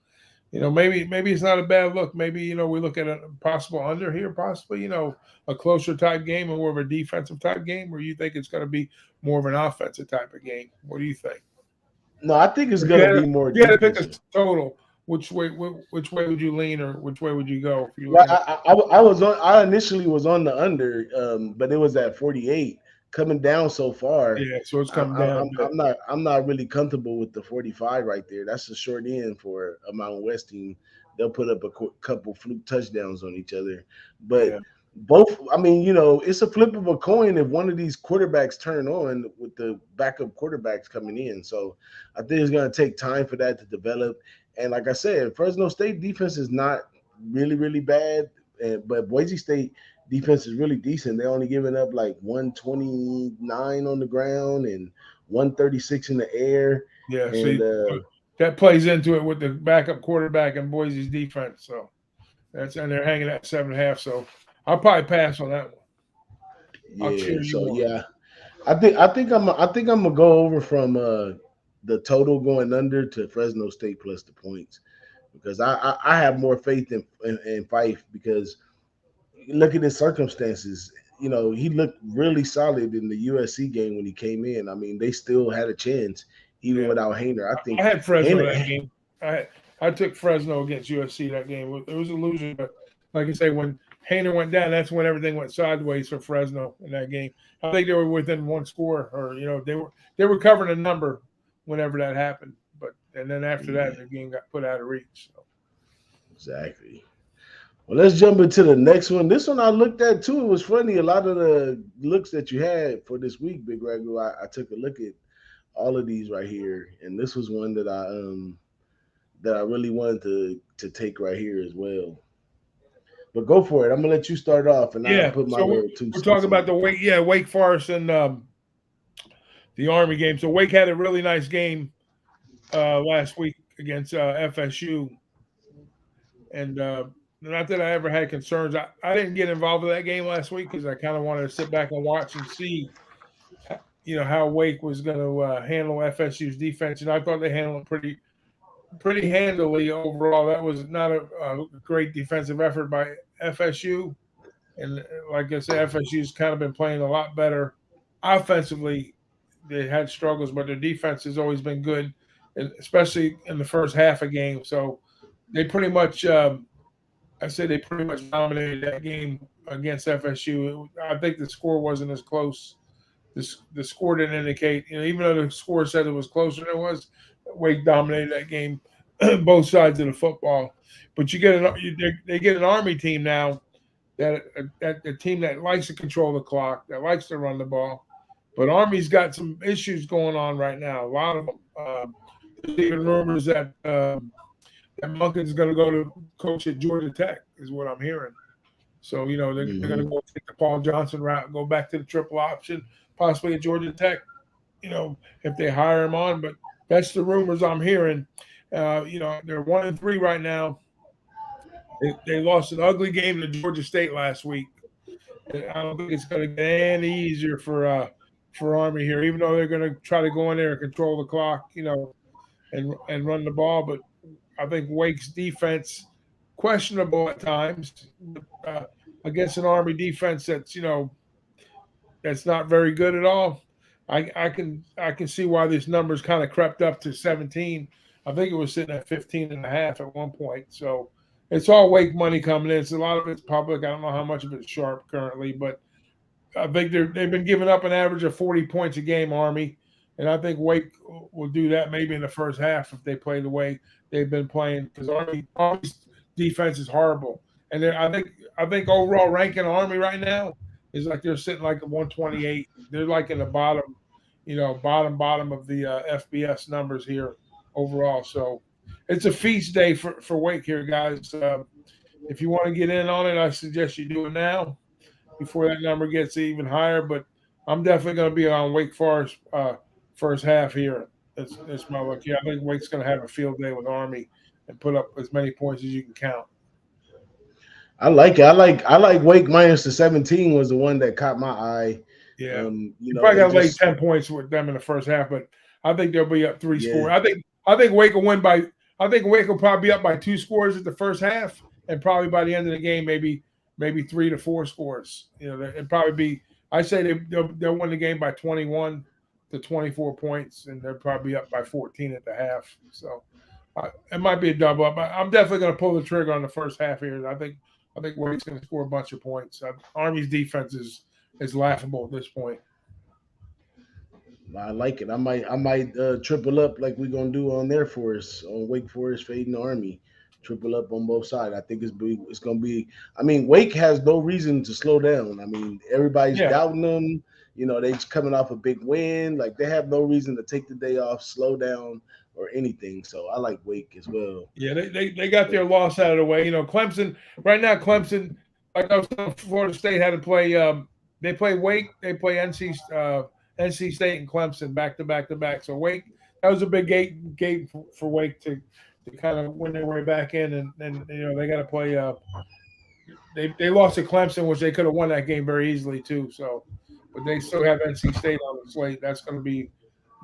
maybe it's not a bad look. Maybe we look at a possible under here, possibly a closer type game and more of a defensive type game, or you think it's going to be more of an offensive type of game. What do you think? No, I think it's gonna be more You had to pick a defensive. total. Which way would you lean, or which way would you go? If you Well, I was on. I initially was on the under, but it was at 48, coming down so far. Yeah, so it's coming down. I'm not really comfortable with the 45 right there. That's the short end for a Mountain West team. They'll put up a couple fluke touchdowns on each other, but Yeah. both. I mean, it's a flip of a coin if one of these quarterbacks turn on with the backup quarterbacks coming in. So I think it's going to take time for that to develop. And like I said, Fresno State defense is not really bad, but Boise State defense is really decent. They're only giving up like 129 on the ground and 136 in the air. Yeah, And that plays into it with the backup quarterback and Boise's defense. So and they're hanging at 7.5. So I'll probably pass on that one. I'll cheer you on. Yeah, I think I'm gonna go over from the total going under to Fresno State plus the points, because I have more faith in Fife, because look at his circumstances. He looked really solid in the USC game when he came in. I mean, they still had a chance even without Hainer. I think I had Fresno that game. I took Fresno against USC that game. It was a loser, but like I say, when Hainer went down, that's when everything went sideways for Fresno in that game. I think they were within one score, or they were covering a number whenever that happened. And then after that, the game got put out of reach. So. Exactly. Well, let's jump into the next one. This one I looked at too. It was funny. A lot of the looks that you had for this week, Big Ragoo, I took a look at all of these right here, and this was one that I really wanted to take right here as well. But go for it. I'm gonna let you start off, and I'll put my little 2 cents. We're talking about the Wake Forest and the Army game. So Wake had a really nice game last week against FSU, and not that I ever had concerns. I didn't get involved with that game last week because I kind of wanted to sit back and watch and see, how Wake was going to handle FSU's defense, and I thought they handled it pretty handily overall. That was not a great defensive effort by FSU, and like I said, FSU's kind of been playing a lot better offensively. They had struggles, but their defense has always been good, and especially in the first half of game. So they pretty much. They pretty much dominated that game against FSU. I think the score wasn't as close. The score didn't indicate, even though the score said it was closer than it was, Wake dominated that game, both sides of the football. But they get an Army team now, that the team that likes to control the clock, that likes to run the ball. But Army's got some issues going on right now. A lot of them. There's even rumors that Monken's going to go to coach at Georgia Tech, is what I'm hearing. So, they're going to go take the Paul Johnson route, go back to the triple option, possibly at Georgia Tech, if they hire him on. But that's the rumors I'm hearing. They're 1-3 right now. They lost an ugly game to Georgia State last week. And I don't think it's going to get any easier for Army here, even though they're going to try to go in there and control the clock, and run the ball. But I think Wake's defense questionable at times against an Army defense that's not very good at all. I can see why this number's kind of crept up to 17. I think it was sitting at 15.5 at one point. So it's all Wake money coming in. A lot of it's public. I don't know how much of it's sharp currently, but I think they've been giving up an average of 40 points a game, Army. And I think Wake will do that maybe in the first half if they play the way they've been playing, because Army's defense is horrible. And I think overall ranking Army right now is like they're sitting like at 128. They're like in the bottom of the FBS numbers here overall. So it's a feast day for Wake here, guys. If you want to get in on it, I suggest you do it now before that number gets even higher. But I'm definitely going to be on Wake Forest first half here. That's my look. Yeah, I think Wake's going to have a field day with Army and put up as many points as you can count. I like it. I like Wake minus the 17 was the one that caught my eye. Yeah, you probably got to lay 10 points with them in the first half, but I think they'll be up 3 scores. I think Wake will win by. I think Wake will probably be up by 2 scores at the first half, and probably by the end of the game, maybe 3 to 4 scores. It'd probably be. I say they'll win the game by 21 to 24 points, and they'll probably be up by 14 at the half. So it might be a double up. I'm definitely going to pull the trigger on the first half here. I think Wake's going to score a bunch of points. Army's defense is laughable at this point. I like it. I might triple up like we're gonna do on their Forest, on Wake Forest fading Army. Triple up on both sides. I think it's gonna be. I mean, Wake has no reason to slow down. I mean, everybody's doubting them. They're just coming off a big win. Like they have no reason to take the day off, slow down, or anything. So I like Wake as well. Yeah, they got their loss out of the way. Clemson right now. Clemson, like I was telling Florida State had to play. They play Wake. They play NC State and Clemson back to back. So Wake, that was a big gate for Wake to kind of win their way back in, and they got to play. They lost to Clemson, which they could have won that game very easily too. So, but they still have NC State on the slate. That's going to be,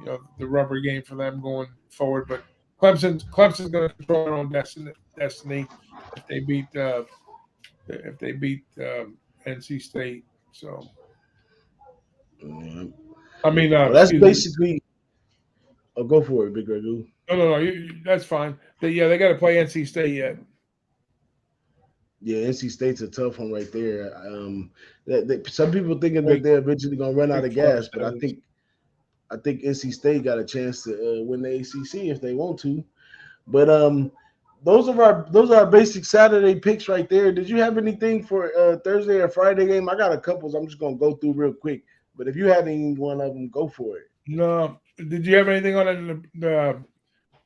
the rubber game for them going forward. But Clemson's going to control their own destiny if they beat NC State. So, I mean, that's basically. Oh, go for it, Big Ragoo. No. That's fine. They got to play NC State yet. Yeah, NC State's a tough one right there. Some people thinking that they're eventually gonna run out of gas, but I think NC State got a chance to win the ACC if they want to. But those are our basic Saturday picks right there. Did you have anything for Thursday or Friday game? I got a couple. I'm just gonna go through real quick. But if you had any one of them, go for it. No. Did you have anything on the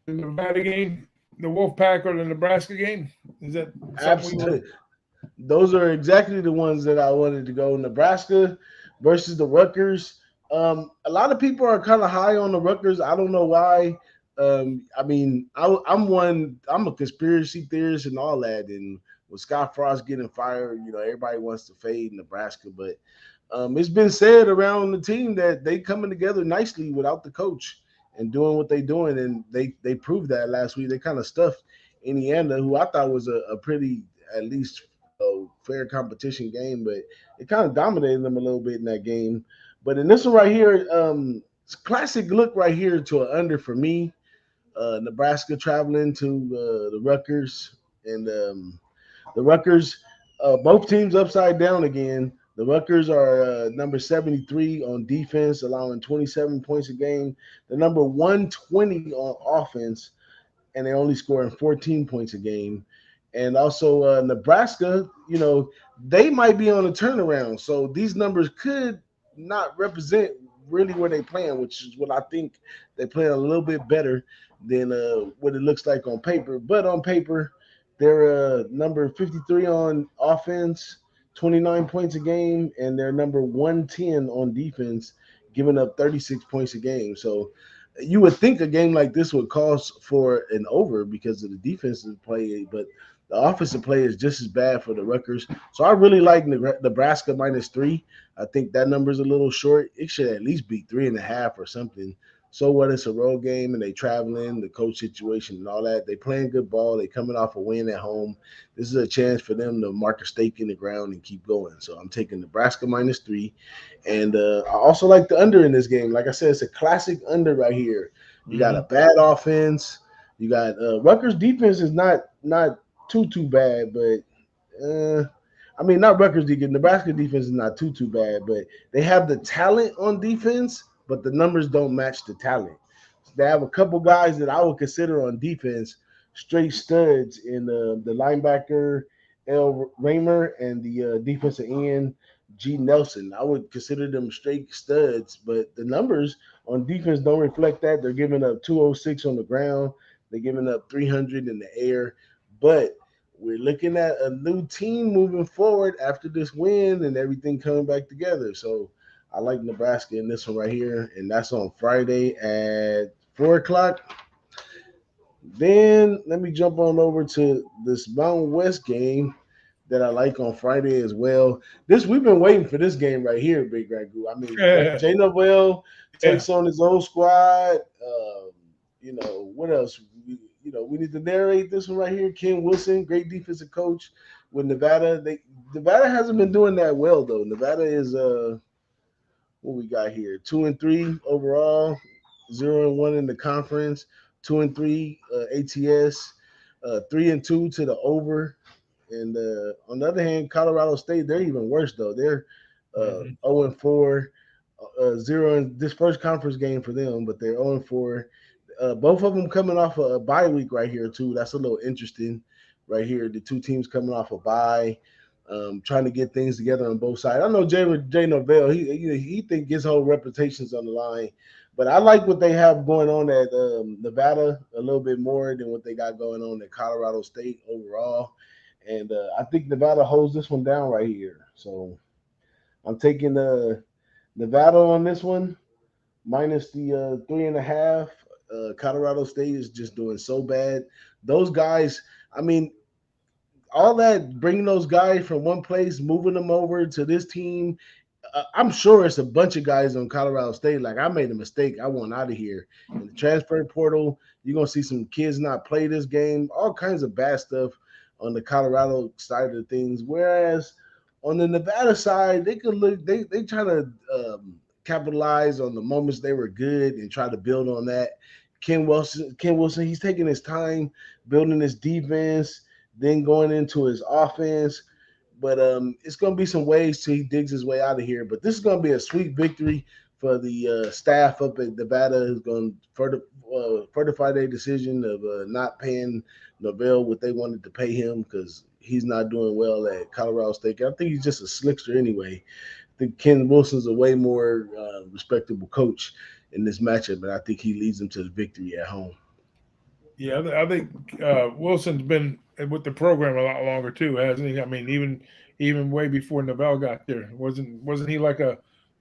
Nevada game, the Wolfpack or the Nebraska game? Is that absolutely? Those are exactly the ones that I wanted to go. Nebraska versus the Rutgers. A lot of people are kind of high on the Rutgers. I don't know why. I mean, I'm a conspiracy theorist and all that. And with Scott Frost getting fired, everybody wants to fade Nebraska. But it's been said around the team that they coming together nicely without the coach and doing what they're doing. And they proved that last week. They kind of stuffed Indiana, who I thought was a pretty, at least, fair competition game, but it kind of dominated them a little bit in that game. But in this one right here, it's a classic look right here to an under for me. Nebraska traveling to the Rutgers, and the Rutgers, both teams upside down again. The Rutgers are number 73 on defense, allowing 27 points a game. They're number 120 on offense, and they're only scoring 14 points a game. And also Nebraska, they might be on a turnaround. So these numbers could not represent really where they're playing, which is what I think they're playing a little bit better than what it looks like on paper. But on paper, they're number 53 on offense, 29 points a game, and they're number 110 on defense, giving up 36 points a game. So you would think a game like this would cause for an over because of the defensive play, but the offensive play is just as bad for the Rutgers. So I really like Nebraska -3. I think that number is a little short. It should at least be 3.5 or something. So what? It's a road game and they traveling, the coach situation and all that. They playing good ball. They coming off a win at home. This is a chance for them to mark a stake in the ground and keep going. So I'm taking Nebraska -3. And I also like the under in this game. Like I said, it's a classic under right here. You got a bad offense. You got Rutgers defense is not too bad, but I mean, not Rutgers defense. Nebraska defense is not too bad, but they have the talent on defense, but the numbers don't match the talent. So they have a couple guys that I would consider on defense straight studs in the linebacker L. Raymer and the defensive end G. Nelson. I would consider them straight studs, but the numbers on defense don't reflect that. They're giving up 206 on the ground. They're giving up 300 in the air, but we're looking at a new team moving forward after this win and everything coming back together. So I like Nebraska in this one right here, and that's on Friday at 4 o'clock. Then let me jump on over to this Mountain West game that I like on Friday as well. We've been waiting for this game right here, Big Ragoo. I mean, Jay Novell takes on his own squad. What else? We need to narrate this one right here. Ken Wilson, great defensive coach with Nevada. Nevada hasn't been doing that well though. Nevada is what we got here? 2-3 overall, 0-1 in the conference, 2-3 ATS, 3-2 to the over. And on the other hand, Colorado State, they're even worse though. They're 0-4, 0 in this first conference game for them, but they're 0-4. Both of them coming off a bye week right here too. That's a little interesting right here. The two teams coming off a bye, trying to get things together on both sides. I know Jay Novell, he think his whole reputation's on the line, but I like what they have going on at Nevada a little bit more than what they got going on at Colorado State overall. And I think Nevada holds this one down right here. So I'm taking Nevada on this one, minus the 3.5. Colorado State is just doing so bad. Those guys, I mean, all that, bringing those guys from one place, moving them over to this team, I'm sure it's a bunch of guys on Colorado State. Like, I made a mistake. I want out of here. In the transfer portal, you're going to see some kids not play this game, all kinds of bad stuff on the Colorado side of things. Whereas on the Nevada side, they could look, they try to capitalize on the moments they were good and try to build on that. Ken Wilson, he's taking his time building his defense, then going into his offense. But it's going to be some ways till he digs his way out of here. But this is going to be a sweet victory for the staff up at Nevada, who's going to fortify their decision of not paying Novell what they wanted to pay him, because he's not doing well at Colorado State. I think he's just a slickster anyway. I think Ken Wilson's a way more respectable coach in this matchup, and I think he leads them to the victory at home. Yeah, I think Wilson's been with the program a lot longer too, hasn't he? I mean, even way before Novell got there, wasn't he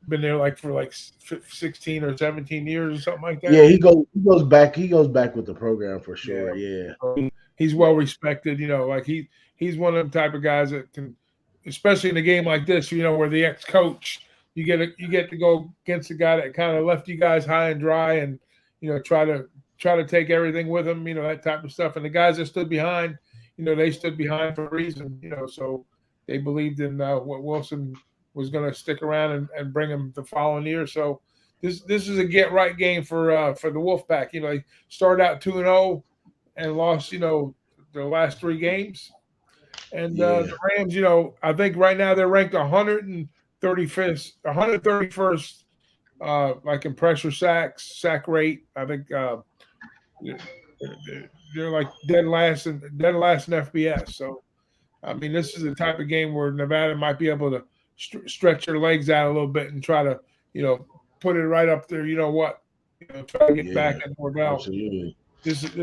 been there like for like 16 or 17 years or something like that? Yeah, he goes back. He goes back with the program for sure. Yeah. He's well respected. Like he's one of them type of guys that can, especially in a game like this, where the ex-coach, you get to go against a guy that kind of left you guys high and dry, and try to take everything with him, that type of stuff. And the guys that stood behind, they stood behind for a reason, so they believed in what Wilson was going to stick around and bring him the following year. So this is a get right game for the Wolfpack. They started out 2-0 and lost, the last 3 games. And the Rams, I think right now they're ranked 131st, like in pressure sack rate. I think they're like dead last in FBS. So, I mean, this is the type of game where Nevada might be able to stretch their legs out a little bit and try to, put it right up there. Try to get back at Norvell. Absolutely. This is a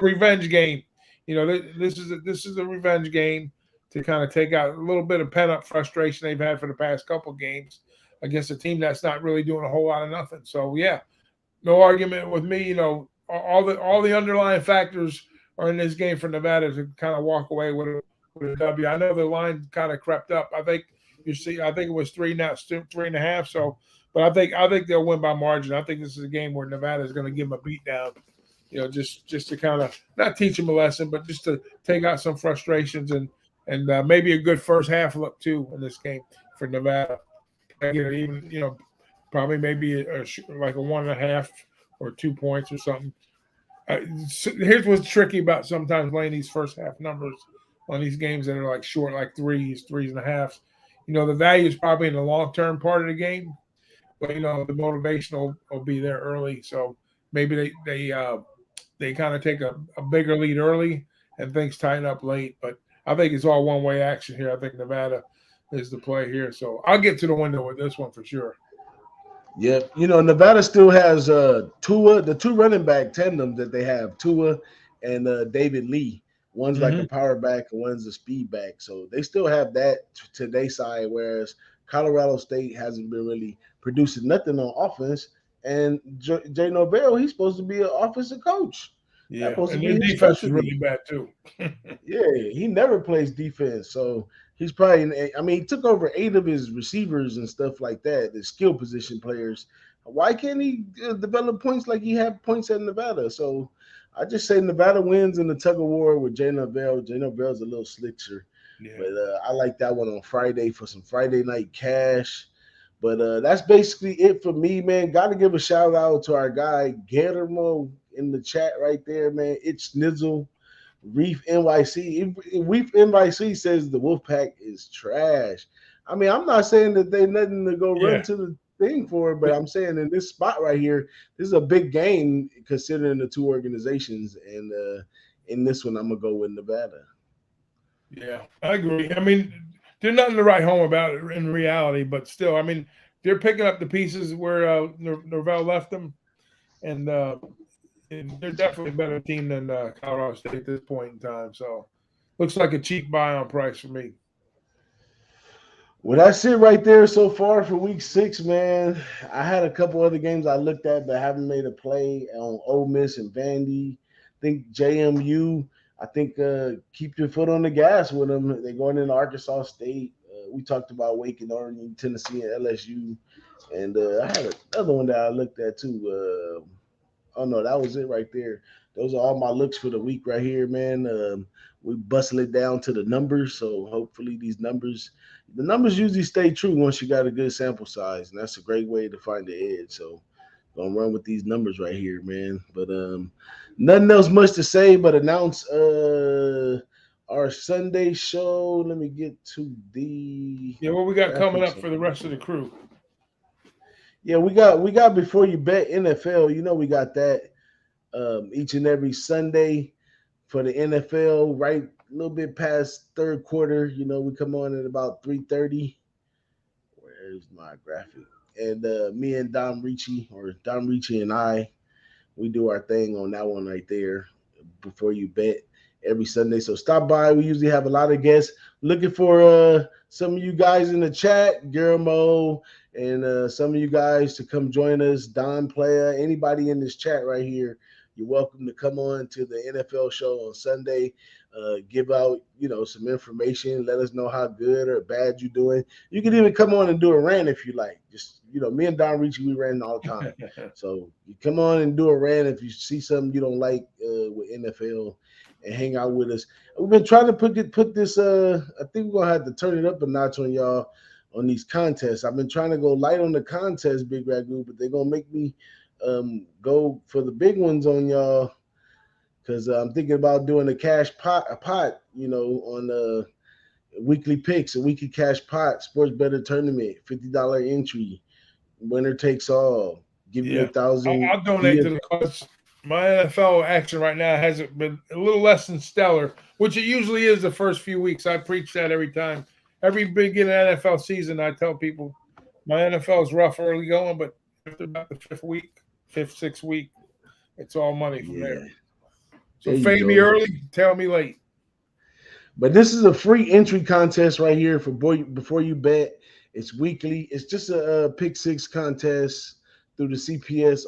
revenge game. This is a revenge game to kind of take out a little bit of pent up frustration they've had for the past couple games against a team that's not really doing a whole lot of nothing. So yeah, no argument with me. All the underlying factors are in this game for Nevada to kind of walk away with a W. I know the line kind of crept up. I think it was 3 now, 3.5. So, but I think they'll win by margin. I think this is a game where Nevada is going to give them a beat down. Just to kind of not teach them a lesson, but just to take out some frustrations and maybe a good first half look too in this game for Nevada. Even probably maybe like a 1.5 or 2 points or something. Here's what's tricky about sometimes laying these first half numbers on these games that are like short, like 3.5. The value is probably in the long term part of the game, but the motivation will be there early. So maybe they kind of take a bigger lead early and things tighten up late. But I think it's all one-way action here. I think Nevada is the play here. So I'll get to the window with this one for sure. Yep. Nevada still has Tua, the two running back tandem that they have, Tua and David Lee. One's like a Mm-hmm. power back and one's a speed back. So they still have that to their side, whereas Colorado State hasn't been really producing nothing on offense. And Jay Norvell, he's supposed to be an offensive coach. That's Yeah, supposed to and be their his defense is really specialty. bad too. Yeah, he never plays defense, so he's probably. I mean, he took over 8 of his receivers and stuff like that, the skill position players. Why can't he develop points like he had points at Nevada? So I just say Nevada wins in the tug of war with Jay Norvell. Jay Norvell's a little slicker, Yeah, but I like that one on Friday for some Friday night cash. But that's basically it for me, man. Got to give a shout out to our guy Guillermo in the chat right there, man. It's Nizzle. Reef NYC. Reef NYC says the Wolfpack is trash. I mean, I'm not saying that they nothing to go run yeah, to the thing for, but I'm saying in this spot right here, this is a big game considering the two organizations. And in this one, I'm gonna go with Nevada. yeah. I agree. I mean, there's nothing to write home about it in reality, but still, I mean, they're picking up the pieces where Norvell left them, and they're definitely a better team than Colorado State at this point in time. So, looks like a cheap buy on price for me. Well, that's it right there so far for week 6, man. I had a couple other games I looked at but haven't made a play on Ole Miss and Vandy. I think JMU. I think keep your foot on the gas with them. They're going into Arkansas State. We talked about Wake and Oregon, Tennessee, and LSU. And I had another one that I looked at too. Oh no, that was it right there. Those are all my looks for the week right here, man. We bustle it down to the numbers, so hopefully the numbers usually stay true once you got a good sample size, and that's a great way to find the edge. So gonna run with these numbers right here, man. But nothing else much to say, but announce our Sunday show. Let me get to the Yeah, what we got coming graphics. up for the rest of the crew? Yeah, we got before you bet NFL. We got that each and every Sunday for the NFL, right a little bit past third quarter. We come on at about 3:30. Where's my graphic? And me and Dom Ricci and I, we do our thing on that one right there before you bet every Sunday. So stop by. We usually have a lot of guests. Looking for some of you guys in the chat, Guillermo, and some of you guys to come join us. Don Player, anybody in this chat right here, you're welcome to come on to the NFL show on Sunday. Give out, some information. Let us know how good or bad you're doing. You can even come on and do a rant if you like. Just, me and Don Ricci, we ran all the time. So you come on and do a rant if you see something you don't like with NFL, and hang out with us. We've been trying to put this. I think we're gonna have to turn it up a notch on y'all on these contests. I've been trying to go light on the contest, Big Ragoo, but they're gonna make me go for the big ones on y'all, because I'm thinking about doing a pot, on weekly picks, a weekly cash pot, sports better tournament, $50 entry, winner takes all. Give you Yeah, 1,000. I'll donate to the cause. My NFL action right now hasn't been a little less than stellar, which it usually is the first few weeks. I preach that every time. Every beginning NFL season, I tell people my NFL is rough early going, but after about the fifth, sixth week, it's all money from Yeah, there. So there you fade me go. early, tell me late. But this is a free entry contest right here for before you bet. It's weekly. It's just a pick 6 contest through the CBS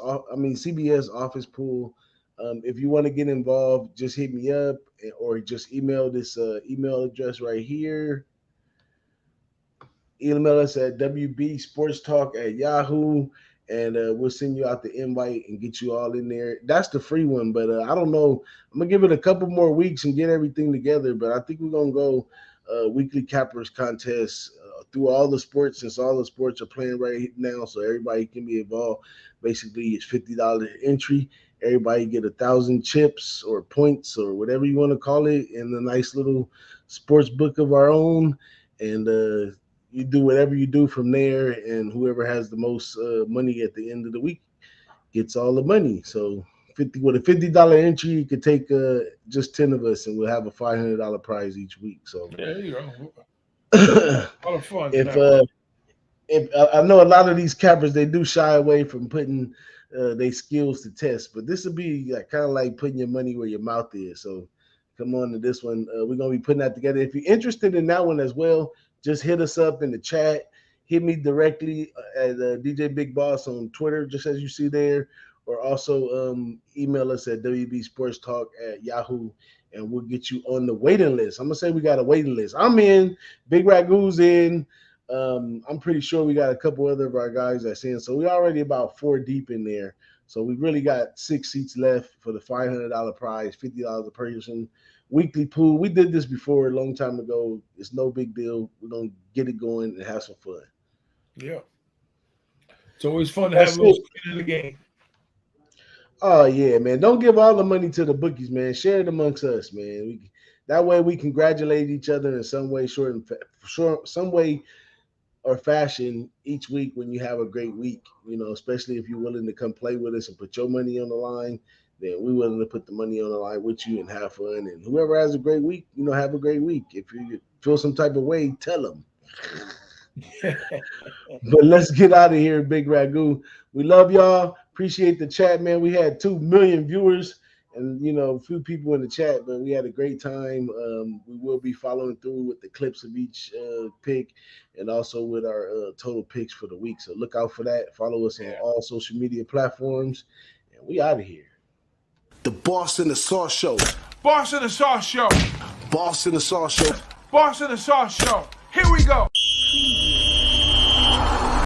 office pool. If you want to get involved, just hit me up or just email this email address right here. Email us at wbsportstalk@yahoo, and we'll send you out the invite and get you all in there. That's the free one, but I don't know. I'm gonna give it a couple more weeks and get everything together. But I think we're gonna go weekly cappers contest through all the sports, since all the sports are playing right now, so everybody can be involved. Basically, it's $50 entry. Everybody get 1,000 chips or points or whatever you want to call it in the nice little sports book of our own, and you do whatever you do from there, and whoever has the most money at the end of the week gets all the money. So with a $50 entry, you could take just 10 of us, and we'll have a $500 prize each week. So There you go. A if lot of fun. I know a lot of these cappers, they do shy away from putting their skills to test, but this will be like, kind of like putting your money where your mouth is. So come on to this one. We're going to be putting that together. If you're interested in that one as well, just hit us up in the chat. Hit me directly at DJ Big Boss on Twitter, just as you see there, or also email us at wbsportstalk@yahoo, and we'll get you on the waiting list. I'm going to say we got a waiting list. I'm in. Big Ragoo's in. I'm pretty sure we got a couple other of our guys that's in. So we're already about 4 deep in there. So we really got 6 seats left for the $500 prize, $50 a person. Weekly pool. We did this before a long time ago. It's no big deal. We're going to get it going and have some fun. Yeah. It's always fun to have a little skin in the game. Oh, yeah, man. Don't give all the money to the bookies, man. Share it amongst us, man. That way we congratulate each other in some way, some way or fashion each week when you have a great week, especially if you're willing to come play with us and put your money on the line, then we're willing to put the money on the line with you and have fun. And whoever has a great week, have a great week. If you feel some type of way, tell them. But let's get out of here, Big Ragoo. We love y'all. Appreciate the chat, man. We had 2 million viewers and, a few people in the chat, but we had a great time. We will be following through with the clips of each pick and also with our total picks for the week. So look out for that. Follow us on all social media platforms, and we out of here. The Boss and the Sauce Show. Boss and the Sauce Show. Boss and the Sauce Show. Boss and the Sauce Show. Here we go.